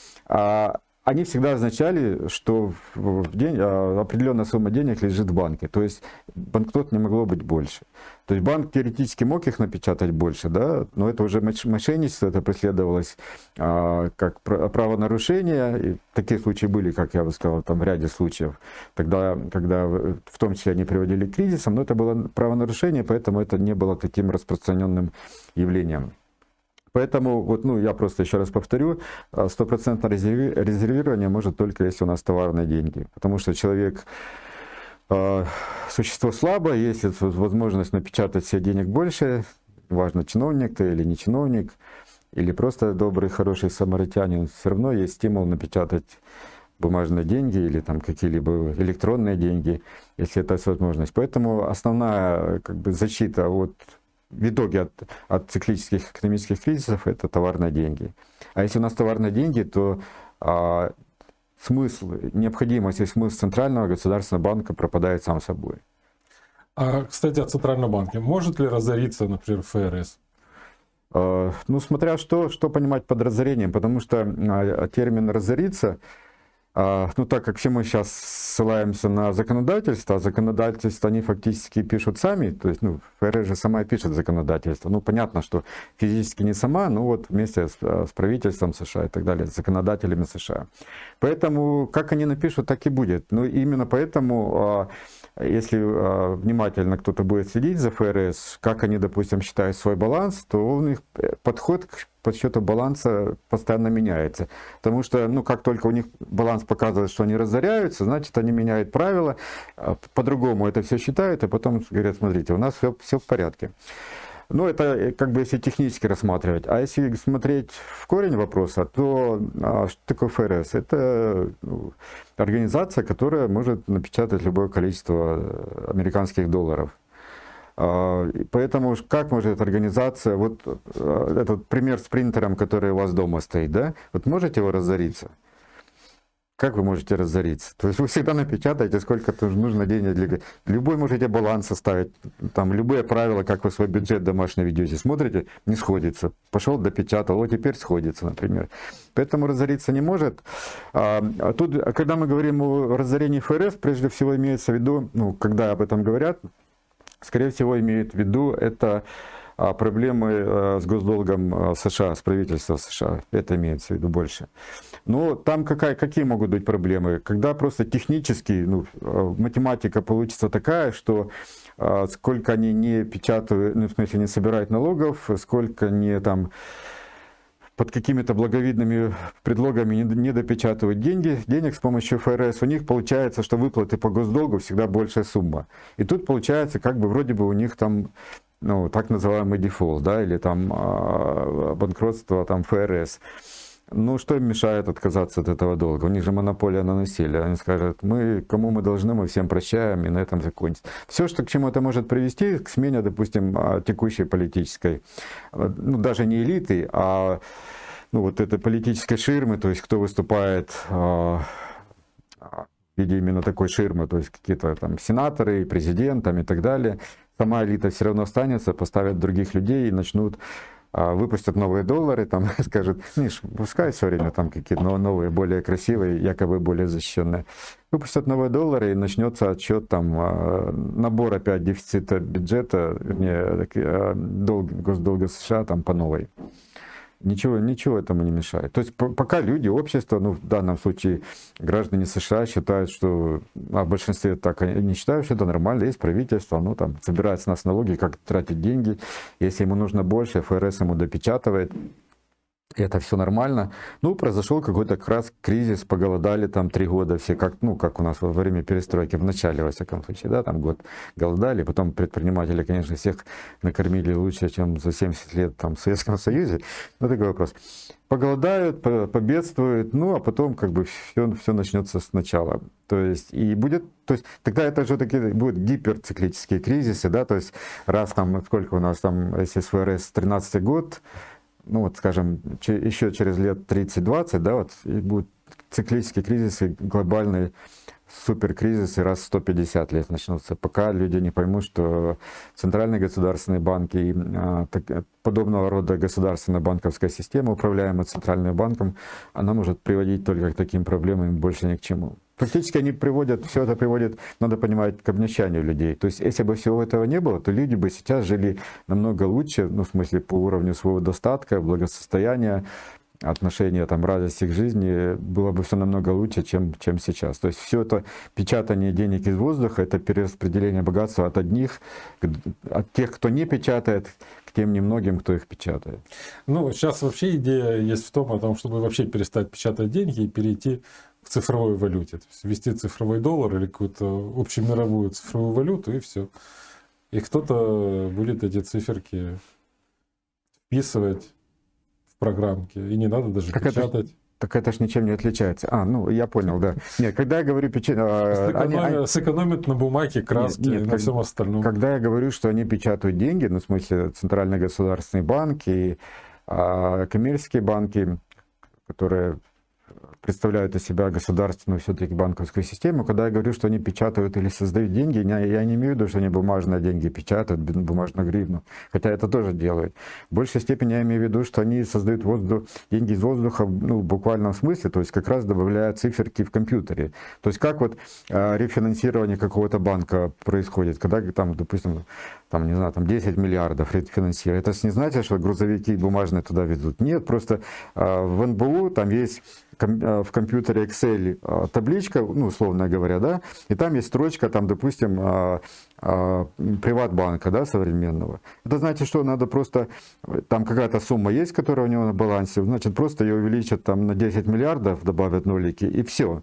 они всегда означали, что определенная сумма денег лежит в банке. То есть банкнот не могло быть больше. То есть банк теоретически мог их напечатать больше, да, но это уже мошенничество, это преследовалось как правонарушение. И такие случаи были, как я бы сказал, в ряде случаев, когда в том числе они приводили к кризисам, но это было правонарушение, поэтому это не было таким распространенным явлением. Поэтому, я просто еще раз повторю, 100% резервирование может только если у нас товарные деньги. Потому что человек существо слабое, если возможность напечатать себе денег больше, важно, чиновник ты или не чиновник, или просто добрый, хороший самаритянин, все равно есть стимул напечатать бумажные деньги или там какие-либо электронные деньги, если это есть возможность. Поэтому основная как бы защита в итоге от циклических экономических кризисов это товарные деньги. А если у нас товарные деньги, то необходимость и смысл Центрального государственного банка пропадает сам собой. А, кстати, о Центральном банке. Может ли разориться, например, ФРС? Ну, смотря что понимать под разорением, потому что термин «разориться», ну, так как все мы сейчас ссылаемся на законодательство, а законодательство они фактически пишут сами, то есть, ну, ФРС же сама пишет законодательство. Ну, понятно, что физически не сама, но вот вместе с правительством США и так далее, с законодателями США. Поэтому, как они напишут, так и будет. Ну, именно поэтому, если внимательно кто-то будет следить за ФРС, как они, допустим, считают свой баланс, то у них подход к подсчету баланса постоянно меняется. Потому что, ну, как только у них баланс показывает, что они разоряются, значит, они меняют правила, по-другому это все считают, и потом говорят, смотрите, у нас все в порядке. Ну, это как бы если технически рассматривать. А если смотреть в корень вопроса, то что такое ФРС? Это организация, которая может напечатать любое количество американских долларов. Поэтому как может организация, вот этот пример с принтером, который у вас дома стоит, да, вот можете его разориться? Как вы можете разориться? То есть вы всегда напечатаете, сколько нужно денег. Любой можете баланс составить, там любые правила, как вы свой бюджет домашний ведете. Смотрите, не сходится. Пошел, допечатал, вот теперь сходится, например. Поэтому разориться не может. Тут, когда мы говорим о разорении ФРС, прежде всего имеется в виду, ну, когда об этом говорят, скорее всего, имеют в виду это проблемы с госдолгом США, с правительством США. Это имеется в виду больше. Но там какие могут быть проблемы? Когда просто технически, математика получится такая, что сколько они не печатают, в смысле не собирают налогов, сколько не там под какими-то благовидными предлогами не допечатывают денег с помощью ФРС, у них получается, что выплаты по госдолгу всегда большая сумма. И тут получается, как бы вроде бы у них там, ну, так называемый дефолт, да, или там банкротство там ФРС. Ну, что им мешает отказаться от этого долга? У них же монополия на насилие. Они скажут, кому мы должны, мы всем прощаем, и на этом закончится. Все, что к чему это может привести, к смене, допустим, текущей политической, ну, даже не элиты, а вот этой политической ширмы, то есть кто выступает в виде именно такой ширмы, то есть какие-то там сенаторы, президент там, и так далее. Сама элита все равно останется, поставят других людей и начнут выпустят новые доллары, там скажут, Миш, пускай все время там какие-то новые, более красивые, якобы более защищенные. Выпустят новые доллары и начнется отчет, там, набор опять дефицита бюджета, вернее, госдолга США там по новой. Ничего этому не мешает. То есть пока люди, общество, ну в данном случае граждане США считают, что в большинстве так они считают, что это нормально, есть правительство, оно там собирает с нас налоги, как тратить деньги. Если ему нужно больше, ФРС ему допечатывает. И это все нормально. Ну, произошел какой-то как раз кризис, поголодали там 3 года все, как у нас во время перестройки, в начале, во всяком случае, да, там год голодали, потом предприниматели, конечно, всех накормили лучше, чем за 70 лет там в Советском Союзе. Ну, такой вопрос. Поголодают, победствуют, ну, а потом как бы все начнется сначала. То есть, тогда это же такие будут гиперциклические кризисы, да, то есть, раз там, сколько у нас там, если с ФРС 13-й год, ну вот, скажем, еще через лет 30-20, да, вот, и будут циклические кризисы, глобальные суперкризисы раз в 150 лет начнутся, пока люди не поймут, что центральные государственные банки и подобного рода государственная банковская система, управляемая центральным банком, она может приводить только к таким проблемам, больше ни к чему. Фактически все это приводит, надо понимать, к обнищанию людей. То есть, если бы всего этого не было, то люди бы сейчас жили намного лучше, ну, в смысле, по уровню своего достатка, благосостояния, отношения, там, радости к жизни, было бы все намного лучше, чем сейчас. То есть, все это печатание денег из воздуха, это перераспределение богатства от одних, от тех, кто не печатает, к тем немногим, кто их печатает. Ну, сейчас вообще идея есть в том, чтобы вообще перестать печатать деньги и перейти в цифровой валюте. То есть ввести цифровой доллар или какую-то общемировую цифровую валюту, и все. И кто-то будет эти циферки вписывать в программки. И не надо даже печатать. Так это ж ничем не отличается. Ну, я понял, да. Нет, когда я говорю Сэкономят на бумаге, краске и на всем остальном. Когда я говорю, что они печатают деньги, ну, в смысле, центральные государственные банки и коммерческие банки, которые представляют из себя государственную все-таки банковскую систему, когда я говорю, что они печатают или создают деньги, я не имею в виду, что они бумажные деньги печатают, бумажную гривну, хотя это тоже делают. В большей степени я имею в виду, что они создают деньги из воздуха, ну, в буквальном смысле, то есть как раз добавляя циферки в компьютере. То есть как вот рефинансирование какого-то банка происходит, когда там, допустим, там, не знаю, там 10 миллиардов рефинансировать. Это не значит, что грузовики бумажные туда везут. Нет, просто в НБУ там есть в компьютере Excel табличка, ну, условно говоря, да, и там есть строчка, там, допустим, Приватбанка, да, современного. Это значит, что надо просто, там какая-то сумма есть, которая у него на балансе, значит, просто ее увеличат там на 10 миллиардов, добавят нолики, и все.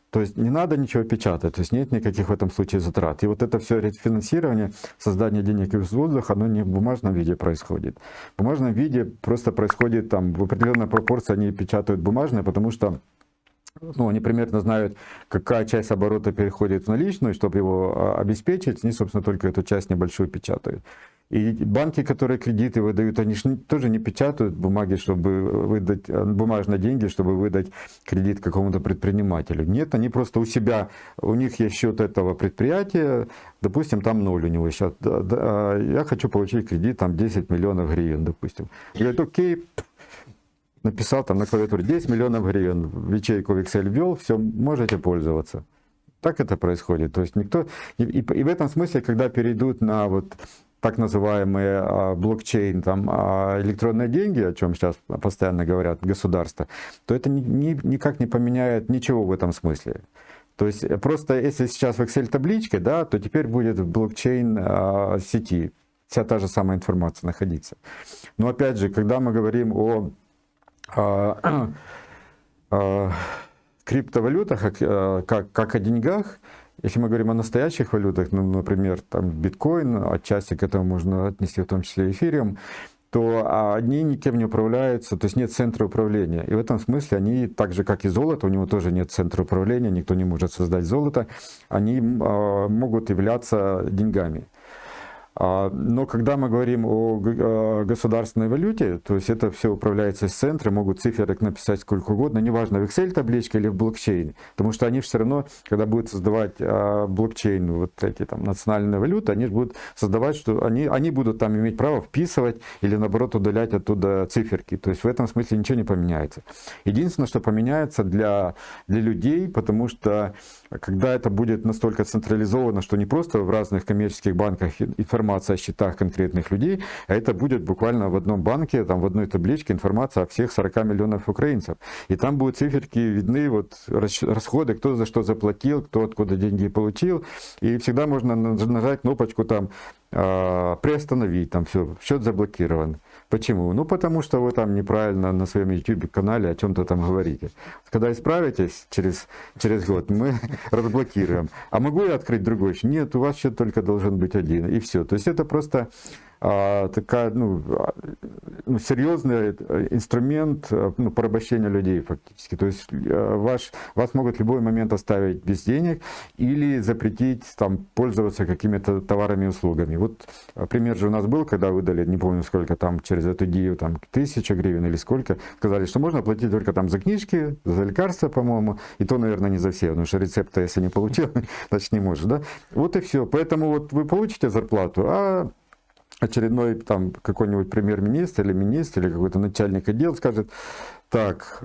То есть не надо ничего печатать, то есть нет никаких в этом случае затрат. И вот это все финансирование, создание денег из воздуха, оно не в бумажном виде происходит. В бумажном виде просто происходит там в определенной пропорции, они печатают бумажные, потому что ну, они примерно знают, какая часть оборота переходит в наличную, чтобы его обеспечить, они, собственно, только эту часть небольшую печатают. И банки, которые кредиты выдают, они тоже не печатают бумаги, чтобы выдать бумажные деньги, чтобы выдать кредит какому-то предпринимателю. Нет, они просто у себя, у них есть счет этого предприятия, допустим, там 0 у него счет. Я хочу получить кредит, там 10 миллионов гривен, допустим. Говорит, окей, написал там на клавиатуре 10 миллионов гривен, в ячейку в Excel ввел, все, можете пользоваться. Так это происходит. То есть никто... И в этом смысле, когда перейдут на вот так называемые блокчейн, там, электронные деньги, о чем сейчас постоянно говорят государства, то это никак не поменяет ничего в этом смысле. То есть просто если сейчас в Excel табличке, да, то теперь будет в блокчейн сети вся та же самая информация находиться. Но опять же, когда мы говорим о криптовалютах, как о деньгах, если мы говорим о настоящих валютах, ну, например, там биткоин, отчасти к этому можно отнести в том числе эфириум, то они никем не управляются, то есть нет центра управления. И в этом смысле они, так же как и золото, у него тоже нет центра управления, никто не может создать золото, они могут являться деньгами. Но когда мы говорим о государственной валюте, то есть это все управляется с центра, могут циферок написать сколько угодно, неважно, в Excel табличке или в блокчейн, потому что они все равно, когда будут создавать блокчейн, вот эти там национальные валюты, они же будут создавать, что они будут там иметь право вписывать или наоборот удалять оттуда циферки, то есть в этом смысле ничего не поменяется. Единственное, что поменяется для людей, потому что когда это будет настолько централизовано, что не просто в разных коммерческих банках информация о счетах конкретных людей, а это будет буквально в одном банке, там в одной табличке информация о всех 40 миллионов украинцев. И там будут циферки видны, вот расходы, кто за что заплатил, кто откуда деньги получил. И всегда можно нажать кнопочку там приостановить, там все, счет заблокирован. Почему? Ну, потому что вы там неправильно на своем YouTube-канале о чем-то там говорите. Когда исправитесь через год, мы разблокируем. А могу я открыть другой счет? Нет, у вас счет только должен быть один. И все. То есть это просто такая, серьезный инструмент порабощения людей фактически. То есть вас могут в любой момент оставить без денег или запретить там, пользоваться какими-то товарами и услугами. Вот пример же у нас был, когда выдали, не помню сколько там, через эту идею, там 1000 гривен или сколько, сказали, что можно платить только там за книжки, за лекарства, по-моему, и то, наверное, не за все, потому что рецепта, если не получил, значит не можешь, да? Вот и все. Поэтому вот вы получите зарплату, а очередной там какой-нибудь премьер-министр или министр или какой-то начальник отдела скажет: так,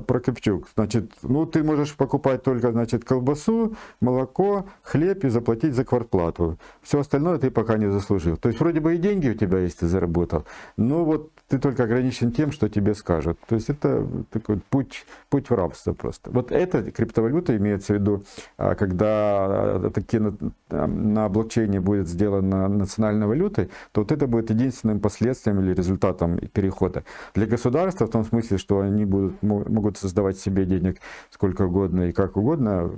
Прокопчук, значит, ты можешь покупать только, значит, колбасу, молоко, хлеб и заплатить за квартплату. Все остальное ты пока не заслужил. То есть вроде бы и деньги у тебя есть, ты заработал, но вот ты только ограничен тем, что тебе скажут. То есть это такой путь в рабство просто. Вот эта криптовалюта имеется в виду, когда такие на блокчейне будет сделана национальной валютой, то вот это будет единственным последствием или результатом перехода. Для государства в том смысле, что они могут создавать себе денег сколько угодно и как угодно,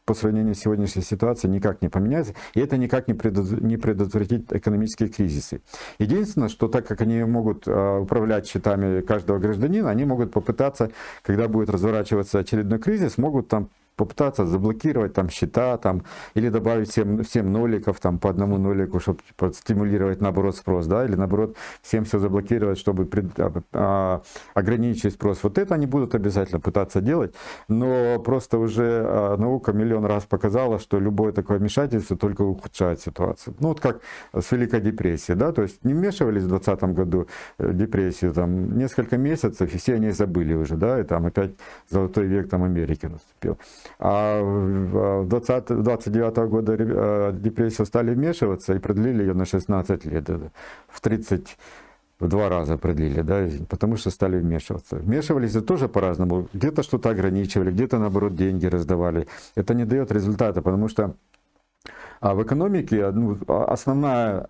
по сравнению с сегодняшней ситуацией никак не поменяется, и это никак не предотвратит экономические кризисы. Единственное, что так как они могут управлять счетами каждого гражданина, они могут попытаться, когда будет разворачиваться очередной кризис, могут там попытаться заблокировать там счета там, или добавить всем ноликов там, по одному нолику, чтобы стимулировать наоборот спрос, да, или наоборот всем все заблокировать, чтобы ограничить спрос. Вот это они будут обязательно пытаться делать, но просто уже наука миллион раз показала, что любое такое вмешательство только ухудшает ситуацию. Ну вот как с Великой депрессией, да, то есть не вмешивались в 2020 году в депрессию там несколько месяцев, и все они забыли уже, да, и там опять золотой век там Америки наступил. А в 29 года депрессию стали вмешиваться и продлили ее на 16 лет. В 32 раза продлили, да, потому что стали вмешиваться. Вмешивались тоже по-разному. Где-то что-то ограничивали, где-то наоборот деньги раздавали. Это не дает результата, потому что в экономике основная,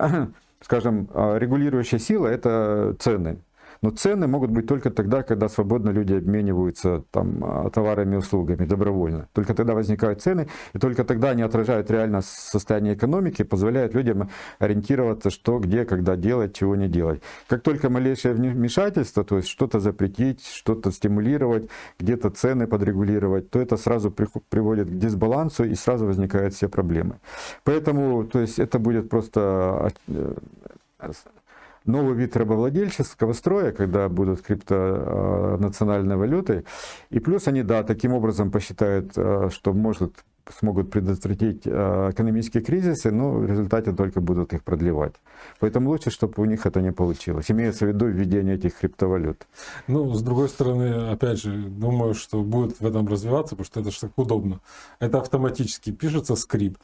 скажем, регулирующая сила – это цены. Но цены могут быть только тогда, когда свободно люди обмениваются там, товарами и услугами добровольно. Только тогда возникают цены, и только тогда они отражают реально состояние экономики, позволяют людям ориентироваться, что, где, когда делать, чего не делать. Как только малейшее вмешательство, то есть что-то запретить, что-то стимулировать, где-то цены подрегулировать, то это сразу приводит к дисбалансу, и сразу возникают все проблемы. Поэтому то есть, это будет просто новый вид рабовладельческого строя, когда будут криптонациональные валюты. И плюс они, да, таким образом посчитают, что смогут предотвратить экономические кризисы, но в результате только будут их продлевать. Поэтому лучше, чтобы у них это не получилось. Имеется в виду введение этих криптовалют. Ну, с другой стороны, опять же, думаю, что будет в этом развиваться, потому что это же так удобно. Это автоматически пишется скрипт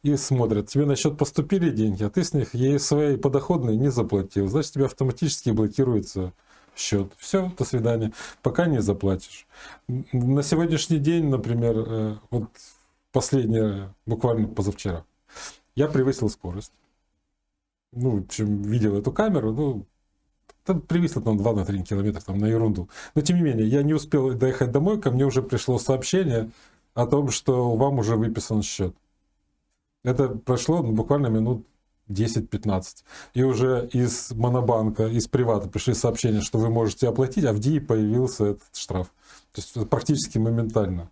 и смотрят, тебе на счет поступили деньги, а ты с них свои подоходные не заплатил. Значит, тебе автоматически блокируется счет. Все, до свидания. Пока не заплатишь. На сегодняшний день, например, вот последнее, буквально позавчера, я превысил скорость. Ну, в общем, видел эту камеру, ну, там превысил там 2-3 километра там, на ерунду. Но тем не менее, я не успел доехать домой, ко мне уже пришло сообщение о том, что вам уже выписан счет. Это прошло буквально минут 10-15. И уже из Монобанка, из Привата пришли сообщения, что вы можете оплатить, а в ДИИ появился этот штраф. То есть практически моментально.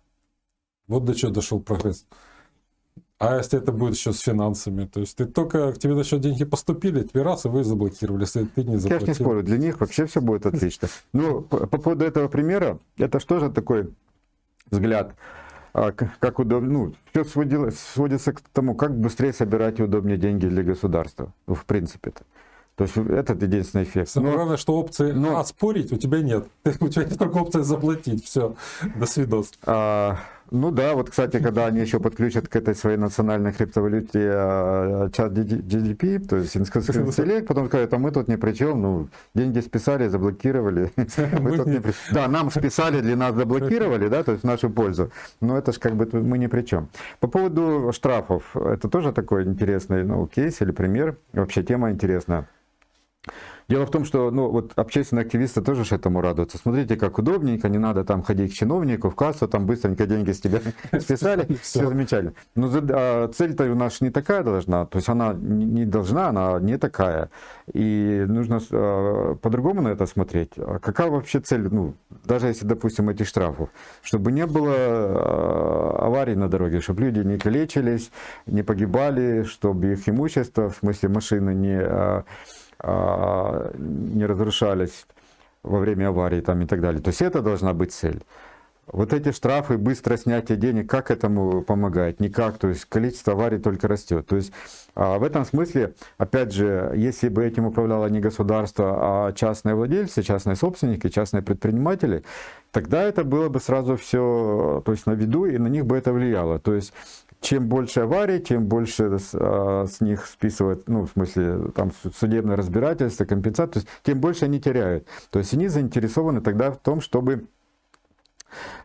Вот до чего дошел прогресс. А если это будет еще с финансами, то есть ты только к тебе на счет деньги поступили, тебе раз, и вы заблокировали, если ты не заплатил. Я же не спорю, для них вообще все будет отлично. Ну, по поводу этого примера, это что же такой взгляд, как удобно, ну, все сводится к тому, как быстрее собирать и удобнее деньги для государства, в принципе-то. То есть этот единственный эффект. Самое главное, что опции спорить у тебя нет. У тебя есть только опция заплатить. Все, до свидос. Ну да, вот, кстати, когда они еще подключат к этой своей национальной криптовалюте чат GDP, то есть искусственный интеллект, потом скажут, а мы тут ни при чем, ну, деньги списали, заблокировали. Да, нам списали, для нас заблокировали, да, то есть в нашу пользу, но это же как бы мы ни при чем. По поводу штрафов, это тоже такой интересный, ну, кейс или пример, вообще тема интересная. Дело в том, что ну, вот общественные активисты тоже этому радуются. Смотрите, как удобненько, не надо там ходить к чиновнику, в кассу, там быстренько деньги с тебя списали, все замечательно. Но цель-то у нас не такая должна, то есть она не должна, она не такая. И нужно по-другому на это смотреть. Какая вообще цель, ну, даже если, допустим, этих штрафов? Чтобы не было аварий на дороге, чтобы люди не калечились, не погибали, чтобы их имущество, в смысле машины, не разрушались во время аварии там, и так далее. То есть это должна быть цель. Вот эти штрафы, быстрое снятие денег, как этому помогает? Никак. То есть количество аварий только растет. То есть в этом смысле, опять же, если бы этим управляло не государство, а частные владельцы, частные собственники, частные предприниматели, тогда это было бы сразу все, то есть на виду, и на них бы это влияло. То есть чем больше аварий, тем больше с них списывают, ну, в смысле, там судебное разбирательство, компенсация, то есть тем больше они теряют. То есть они заинтересованы тогда в том, чтобы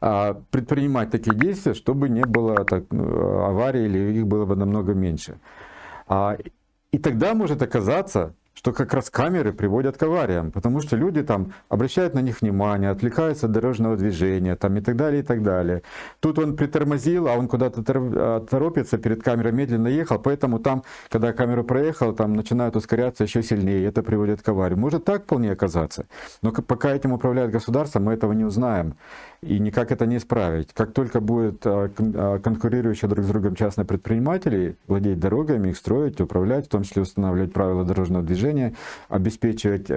предпринимать такие действия, чтобы не было аварий или их было бы намного меньше. И тогда может оказаться, что как раз камеры приводят к авариям, потому что люди там обращают на них внимание, отвлекаются от дорожного движения там, и так далее, и так далее. Тут он притормозил, а он куда-то торопится, перед камерой медленно ехал, поэтому там, когда камера проехала, там начинают ускоряться еще сильнее, и это приводит к аварии. Может так вполне оказаться, но пока этим управляет государство, мы этого не узнаем, и никак это не исправить. Как только будет конкурирующие друг с другом частные предприниматели владеть дорогами, их строить, управлять, в том числе устанавливать правила дорожного движения, обеспечивать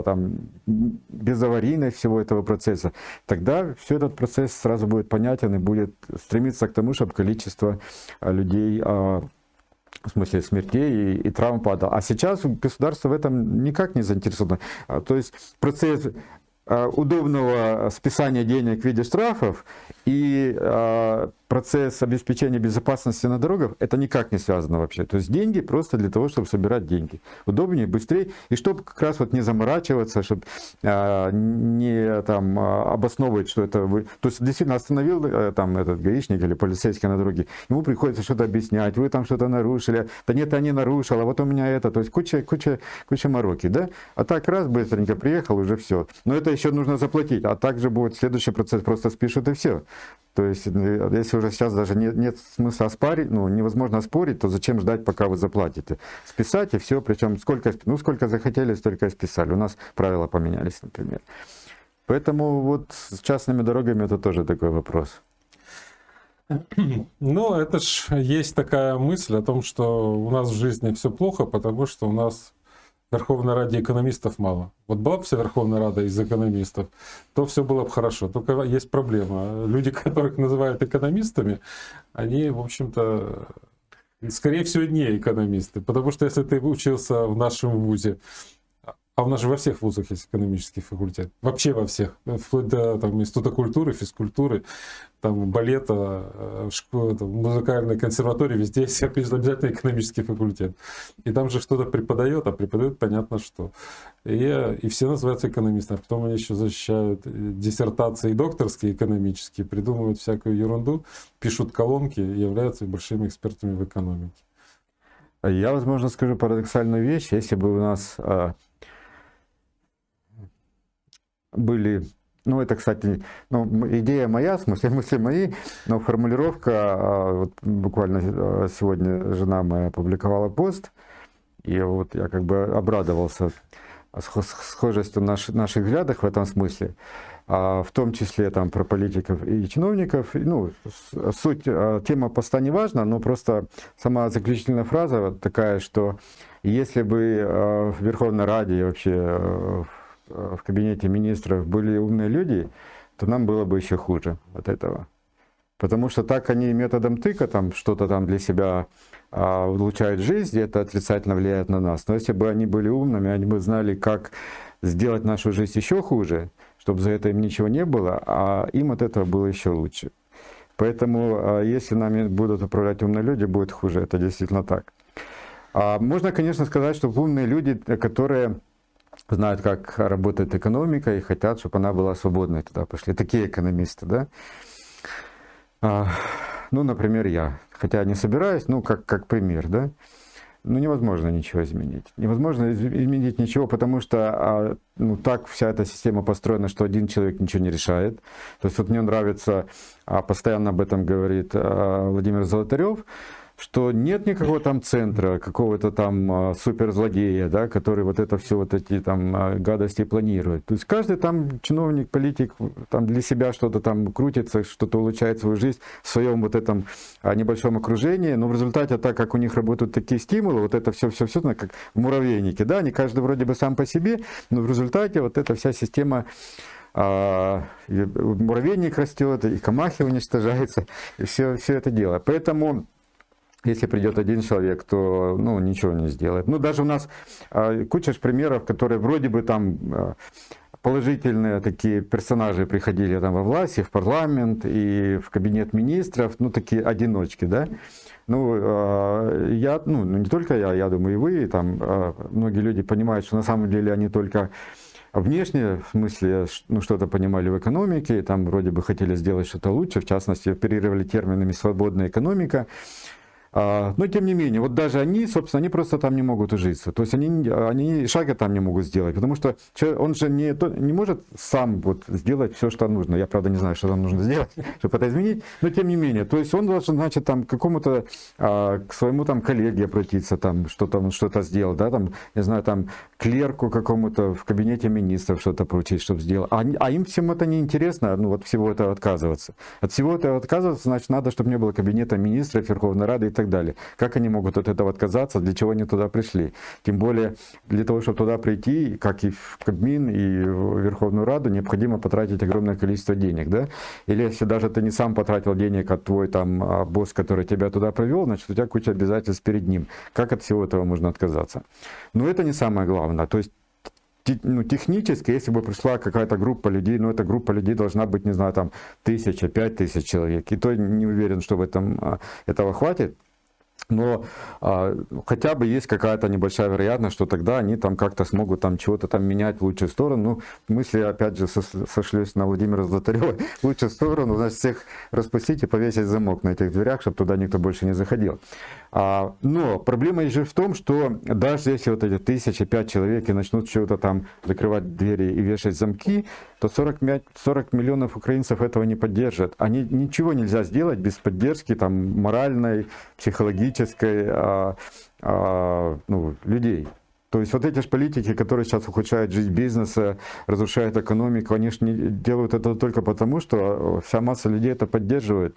там, безаварийность всего этого процесса, тогда все этот процесс сразу будет понятен и будет стремиться к тому, чтобы количество людей, в смысле смертей и травм падало. А сейчас государство в этом никак не заинтересовано. То есть процесс удобного списания денег в виде штрафов и процесс обеспечения безопасности на дорогах, это никак не связано вообще. То есть деньги просто для того, чтобы собирать деньги. Удобнее, быстрее, и чтобы как раз вот не заморачиваться, чтобы не там обосновывать, что это вы... То есть действительно остановил там этот гаишник или полицейский на дороге, ему приходится что-то объяснять, вы там что-то нарушили, да нет, я не нарушил, а вот у меня это, то есть куча мороки, да? А так раз быстренько приехал, уже все. Но это еще нужно заплатить, а также будет следующий процесс, просто спишут и все. То есть, если уже сейчас даже нет смысла оспорить, ну, невозможно спорить, то зачем ждать, пока вы заплатите? Списать и все, причем сколько захотели, столько и списали. У нас правила поменялись, например. Поэтому вот с частными дорогами это тоже такой вопрос. Ну, это ж есть такая мысль о том, что у нас в жизни все плохо, потому что у нас в Верховной Раде экономистов мало. Вот была бы вся Верховная Рада из экономистов, то все было бы хорошо. Только есть проблема. Люди, которых называют экономистами, они, в общем-то, скорее всего, не экономисты. Потому что если ты учился в нашем вузе, а у нас же во всех вузах есть экономический факультет. Вообще во всех. Вплоть до там, института культуры, физкультуры, там, балета, музыкальной консерватории, везде есть обязательно экономический факультет. И там же что-то преподает, а преподает понятно что. И все называются экономистами. А потом они еще защищают диссертации докторские экономические, придумывают всякую ерунду, пишут колонки и являются большими экспертами в экономике. Я, возможно, скажу парадоксальную вещь. Если бы у нас были, ну это, кстати, ну, идея моя, в смысле мысли мои, но формулировка, вот буквально сегодня жена моя опубликовала пост, и вот я как бы обрадовался схожестью наших взглядов в этом смысле, в том числе там про политиков и чиновников. Ну, суть, тема поста не важна, но просто сама заключительная фраза такая, что если бы в Верховной Раде и вообще в кабинете министров были умные люди, то нам было бы еще хуже от этого. Потому что так они методом тыка там что-то там для себя улучшают жизнь, и это отрицательно влияет на нас. Но если бы они были умными, они бы знали, как сделать нашу жизнь еще хуже, чтобы за это им ничего не было, а им от этого было еще лучше. Поэтому если нами будут управлять умные люди, будет хуже. Это действительно так. Можно, конечно, сказать, что умные люди, которые знают, как работает экономика и хотят, чтобы она была свободной, туда пошли. Такие экономисты, да? Ну, например, я. Хотя не собираюсь, ну, как пример, да? Ну, невозможно ничего изменить. Невозможно изменить ничего, потому что ну, так вся эта система построена, что один человек ничего не решает. То есть вот мне нравится, постоянно об этом говорит Владимир Золотарев, что нет никакого там центра, какого-то там суперзлодея, да, который вот это все, вот эти там гадости планирует. То есть каждый там чиновник, политик там для себя что-то там крутится, что-то улучшает свою жизнь в своем вот этом небольшом окружении, но в результате, так как у них работают такие стимулы, вот это все, как в муравейнике, да, они каждый вроде бы сам по себе, но в результате вот эта вся система, муравейник растет, и комахи уничтожаются, и все это дело. Поэтому если придет один человек, то ну, ничего не сделает. Ну, даже у нас куча примеров, которые вроде бы там положительные такие персонажи приходили там во власть, и в парламент, и в кабинет министров, ну, такие одиночки, да. Ну, ну, не только я думаю, и вы, там многие люди понимают, что на самом деле они только внешне, в смысле, ну, что-то понимали в экономике, там вроде бы хотели сделать что-то лучше, в частности, оперировали терминами «свободная экономика». Но тем не менее, вот даже они, собственно, они просто там не могут ужиться. То есть они шага там не могут сделать, потому что он же не может сам вот сделать все, что нужно. Я, правда, не знаю, что там нужно сделать, чтобы это изменить, но тем не менее. То есть он должен, значит, там к какому-то, к своему там коллеге обратиться, там что-то сделать, да, там, не знаю, там клерку какому-то в кабинете министров что-то поручить, чтобы сделал. А им всем это не интересно, ну вот всего этого отказываться. От всего этого отказываться, значит, надо, чтобы не было кабинета министров, Верховной Рады и так далее. Как они могут от этого отказаться, для чего они туда пришли? Тем более, для того, чтобы туда прийти, как и в Кабмин, и в Верховную Раду, необходимо потратить огромное количество денег, да? Или если даже ты не сам потратил денег, а твой там босс, который тебя туда провел, значит, у тебя куча обязательств перед ним. Как от всего этого можно отказаться? Но это не самое главное. То есть, технически, если бы пришла какая-то группа людей, эта группа людей должна быть, не знаю, там 1000, 5000 человек. И то не уверен, что этого хватит. Но хотя бы есть какая-то небольшая вероятность, что тогда они там как-то смогут там чего-то там менять в лучшую сторону. Ну, мысли, опять же, сошлюсь на Владимира Золотарева, в лучшую сторону, значит, всех распустить и повесить замок на этих дверях, чтобы туда никто больше не заходил. Но проблема же в том, что даже если вот эти 1005 человек и начнут чего-то там закрывать двери и вешать замки, то 40 миллионов украинцев этого не поддержат. Ничего нельзя сделать без поддержки там моральной, психологической, людей. То есть вот эти же политики, которые сейчас ухудшают жизнь бизнеса, разрушают экономику, они же не делают это только потому, что вся масса людей это поддерживает,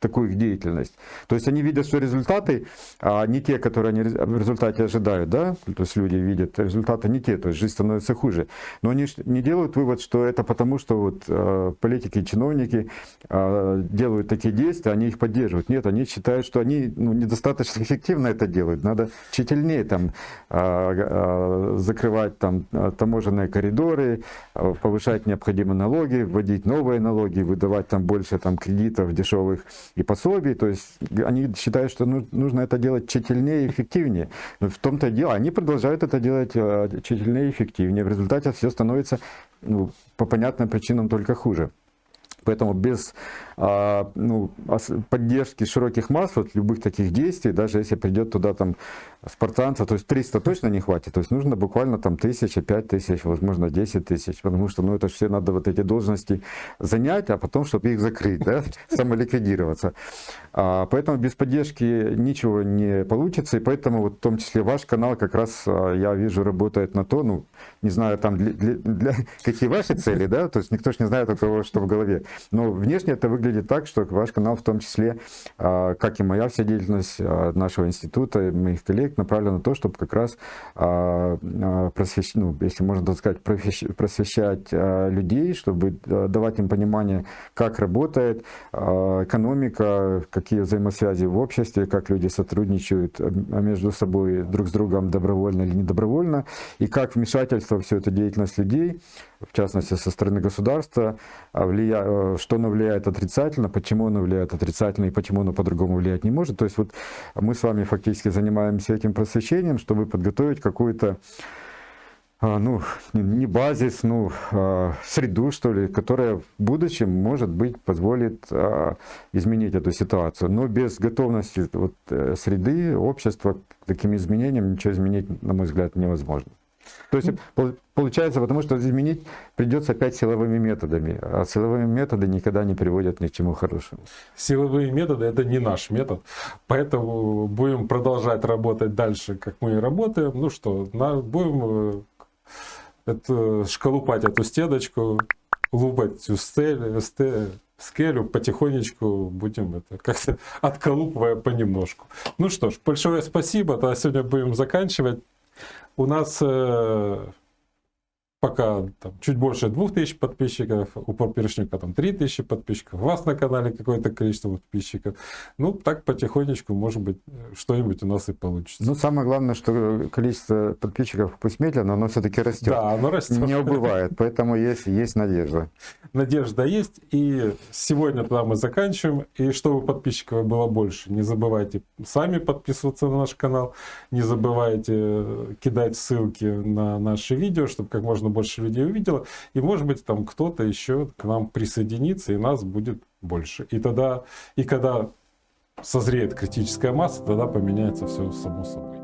такую их деятельность. То есть они видят, что результаты не те, которые они в результате ожидают, да, то есть люди видят результаты не те, то есть жизнь становится хуже. Но они не делают вывод, что это потому, что вот политики и чиновники делают такие действия, они их поддерживают. Нет, они считают, что они недостаточно эффективно это делают. Надо тщательнее там закрывать там таможенные коридоры, повышать необходимые налоги, вводить новые налоги, выдавать там больше там кредитов дешевых и пособий, то есть они считают, что нужно это делать тщательнее и эффективнее. Но в том-то и дело, они продолжают это делать тщательнее и эффективнее. В результате все становится по понятным причинам только хуже. Поэтому без поддержки широких масс, вот любых таких действий, даже если придет туда там спартанцев, то есть 300 точно не хватит, то есть нужно буквально там 1000, 5000, возможно 10 тысяч, потому что это все надо вот эти должности занять, а потом, чтобы их закрыть, да, самоликвидироваться. Поэтому без поддержки ничего не получится, и поэтому вот в том числе ваш канал как раз, я вижу, работает на то, не знаю там для какие ваши цели, да, то есть никто ж не знает у кого что в голове, но внешне это выглядит так, что ваш канал в том числе, как и моя вся деятельность нашего института, моих коллег, направлена на то, чтобы как раз если можно так сказать, просвещать людей, чтобы давать им понимание, как работает экономика, какие взаимосвязи в обществе, как люди сотрудничают между собой, друг с другом, добровольно или недобровольно, и как вмешательство в всю эту деятельность людей, в частности со стороны государства, что оно влияет отрицательно, почему оно влияет отрицательно и почему оно по-другому влиять не может. То есть вот мы с вами фактически занимаемся этим просвещением, чтобы подготовить какую-то не базис, среду, что ли, которая в будущем, может быть, позволит изменить эту ситуацию. Но без готовности среды, общества к таким изменениям ничего изменить, на мой взгляд, невозможно. То есть получается, потому что изменить придется опять силовыми методами, а силовые методы никогда не приводят ни к чему хорошему. Силовые методы — это не наш метод, поэтому будем продолжать работать дальше, как мы и работаем. Будем шкалупать эту стеночку, лупать всю скелю, потихонечку будем это как-то отколупывая понемножку. Ну что ж, большое спасибо, тогда сегодня будем заканчивать. У нас пока чуть больше 2000 подписчиков, у Поперечника 3000 подписчиков, у вас на канале какое-то количество подписчиков. Так потихонечку, может быть, что-нибудь у нас и получится. Самое главное, что количество подписчиков, пусть медленно, но все-таки растет. Да, оно растет. Не убывает, поэтому есть надежда. Надежда есть, и сегодня тогда мы заканчиваем. И чтобы подписчиков было больше, не забывайте сами подписываться на наш канал, не забывайте кидать ссылки на наши видео, чтобы как можно больше людей увидело, и может быть там кто-то еще к нам присоединится, и нас будет больше. И когда созреет критическая масса, тогда поменяется все само собой.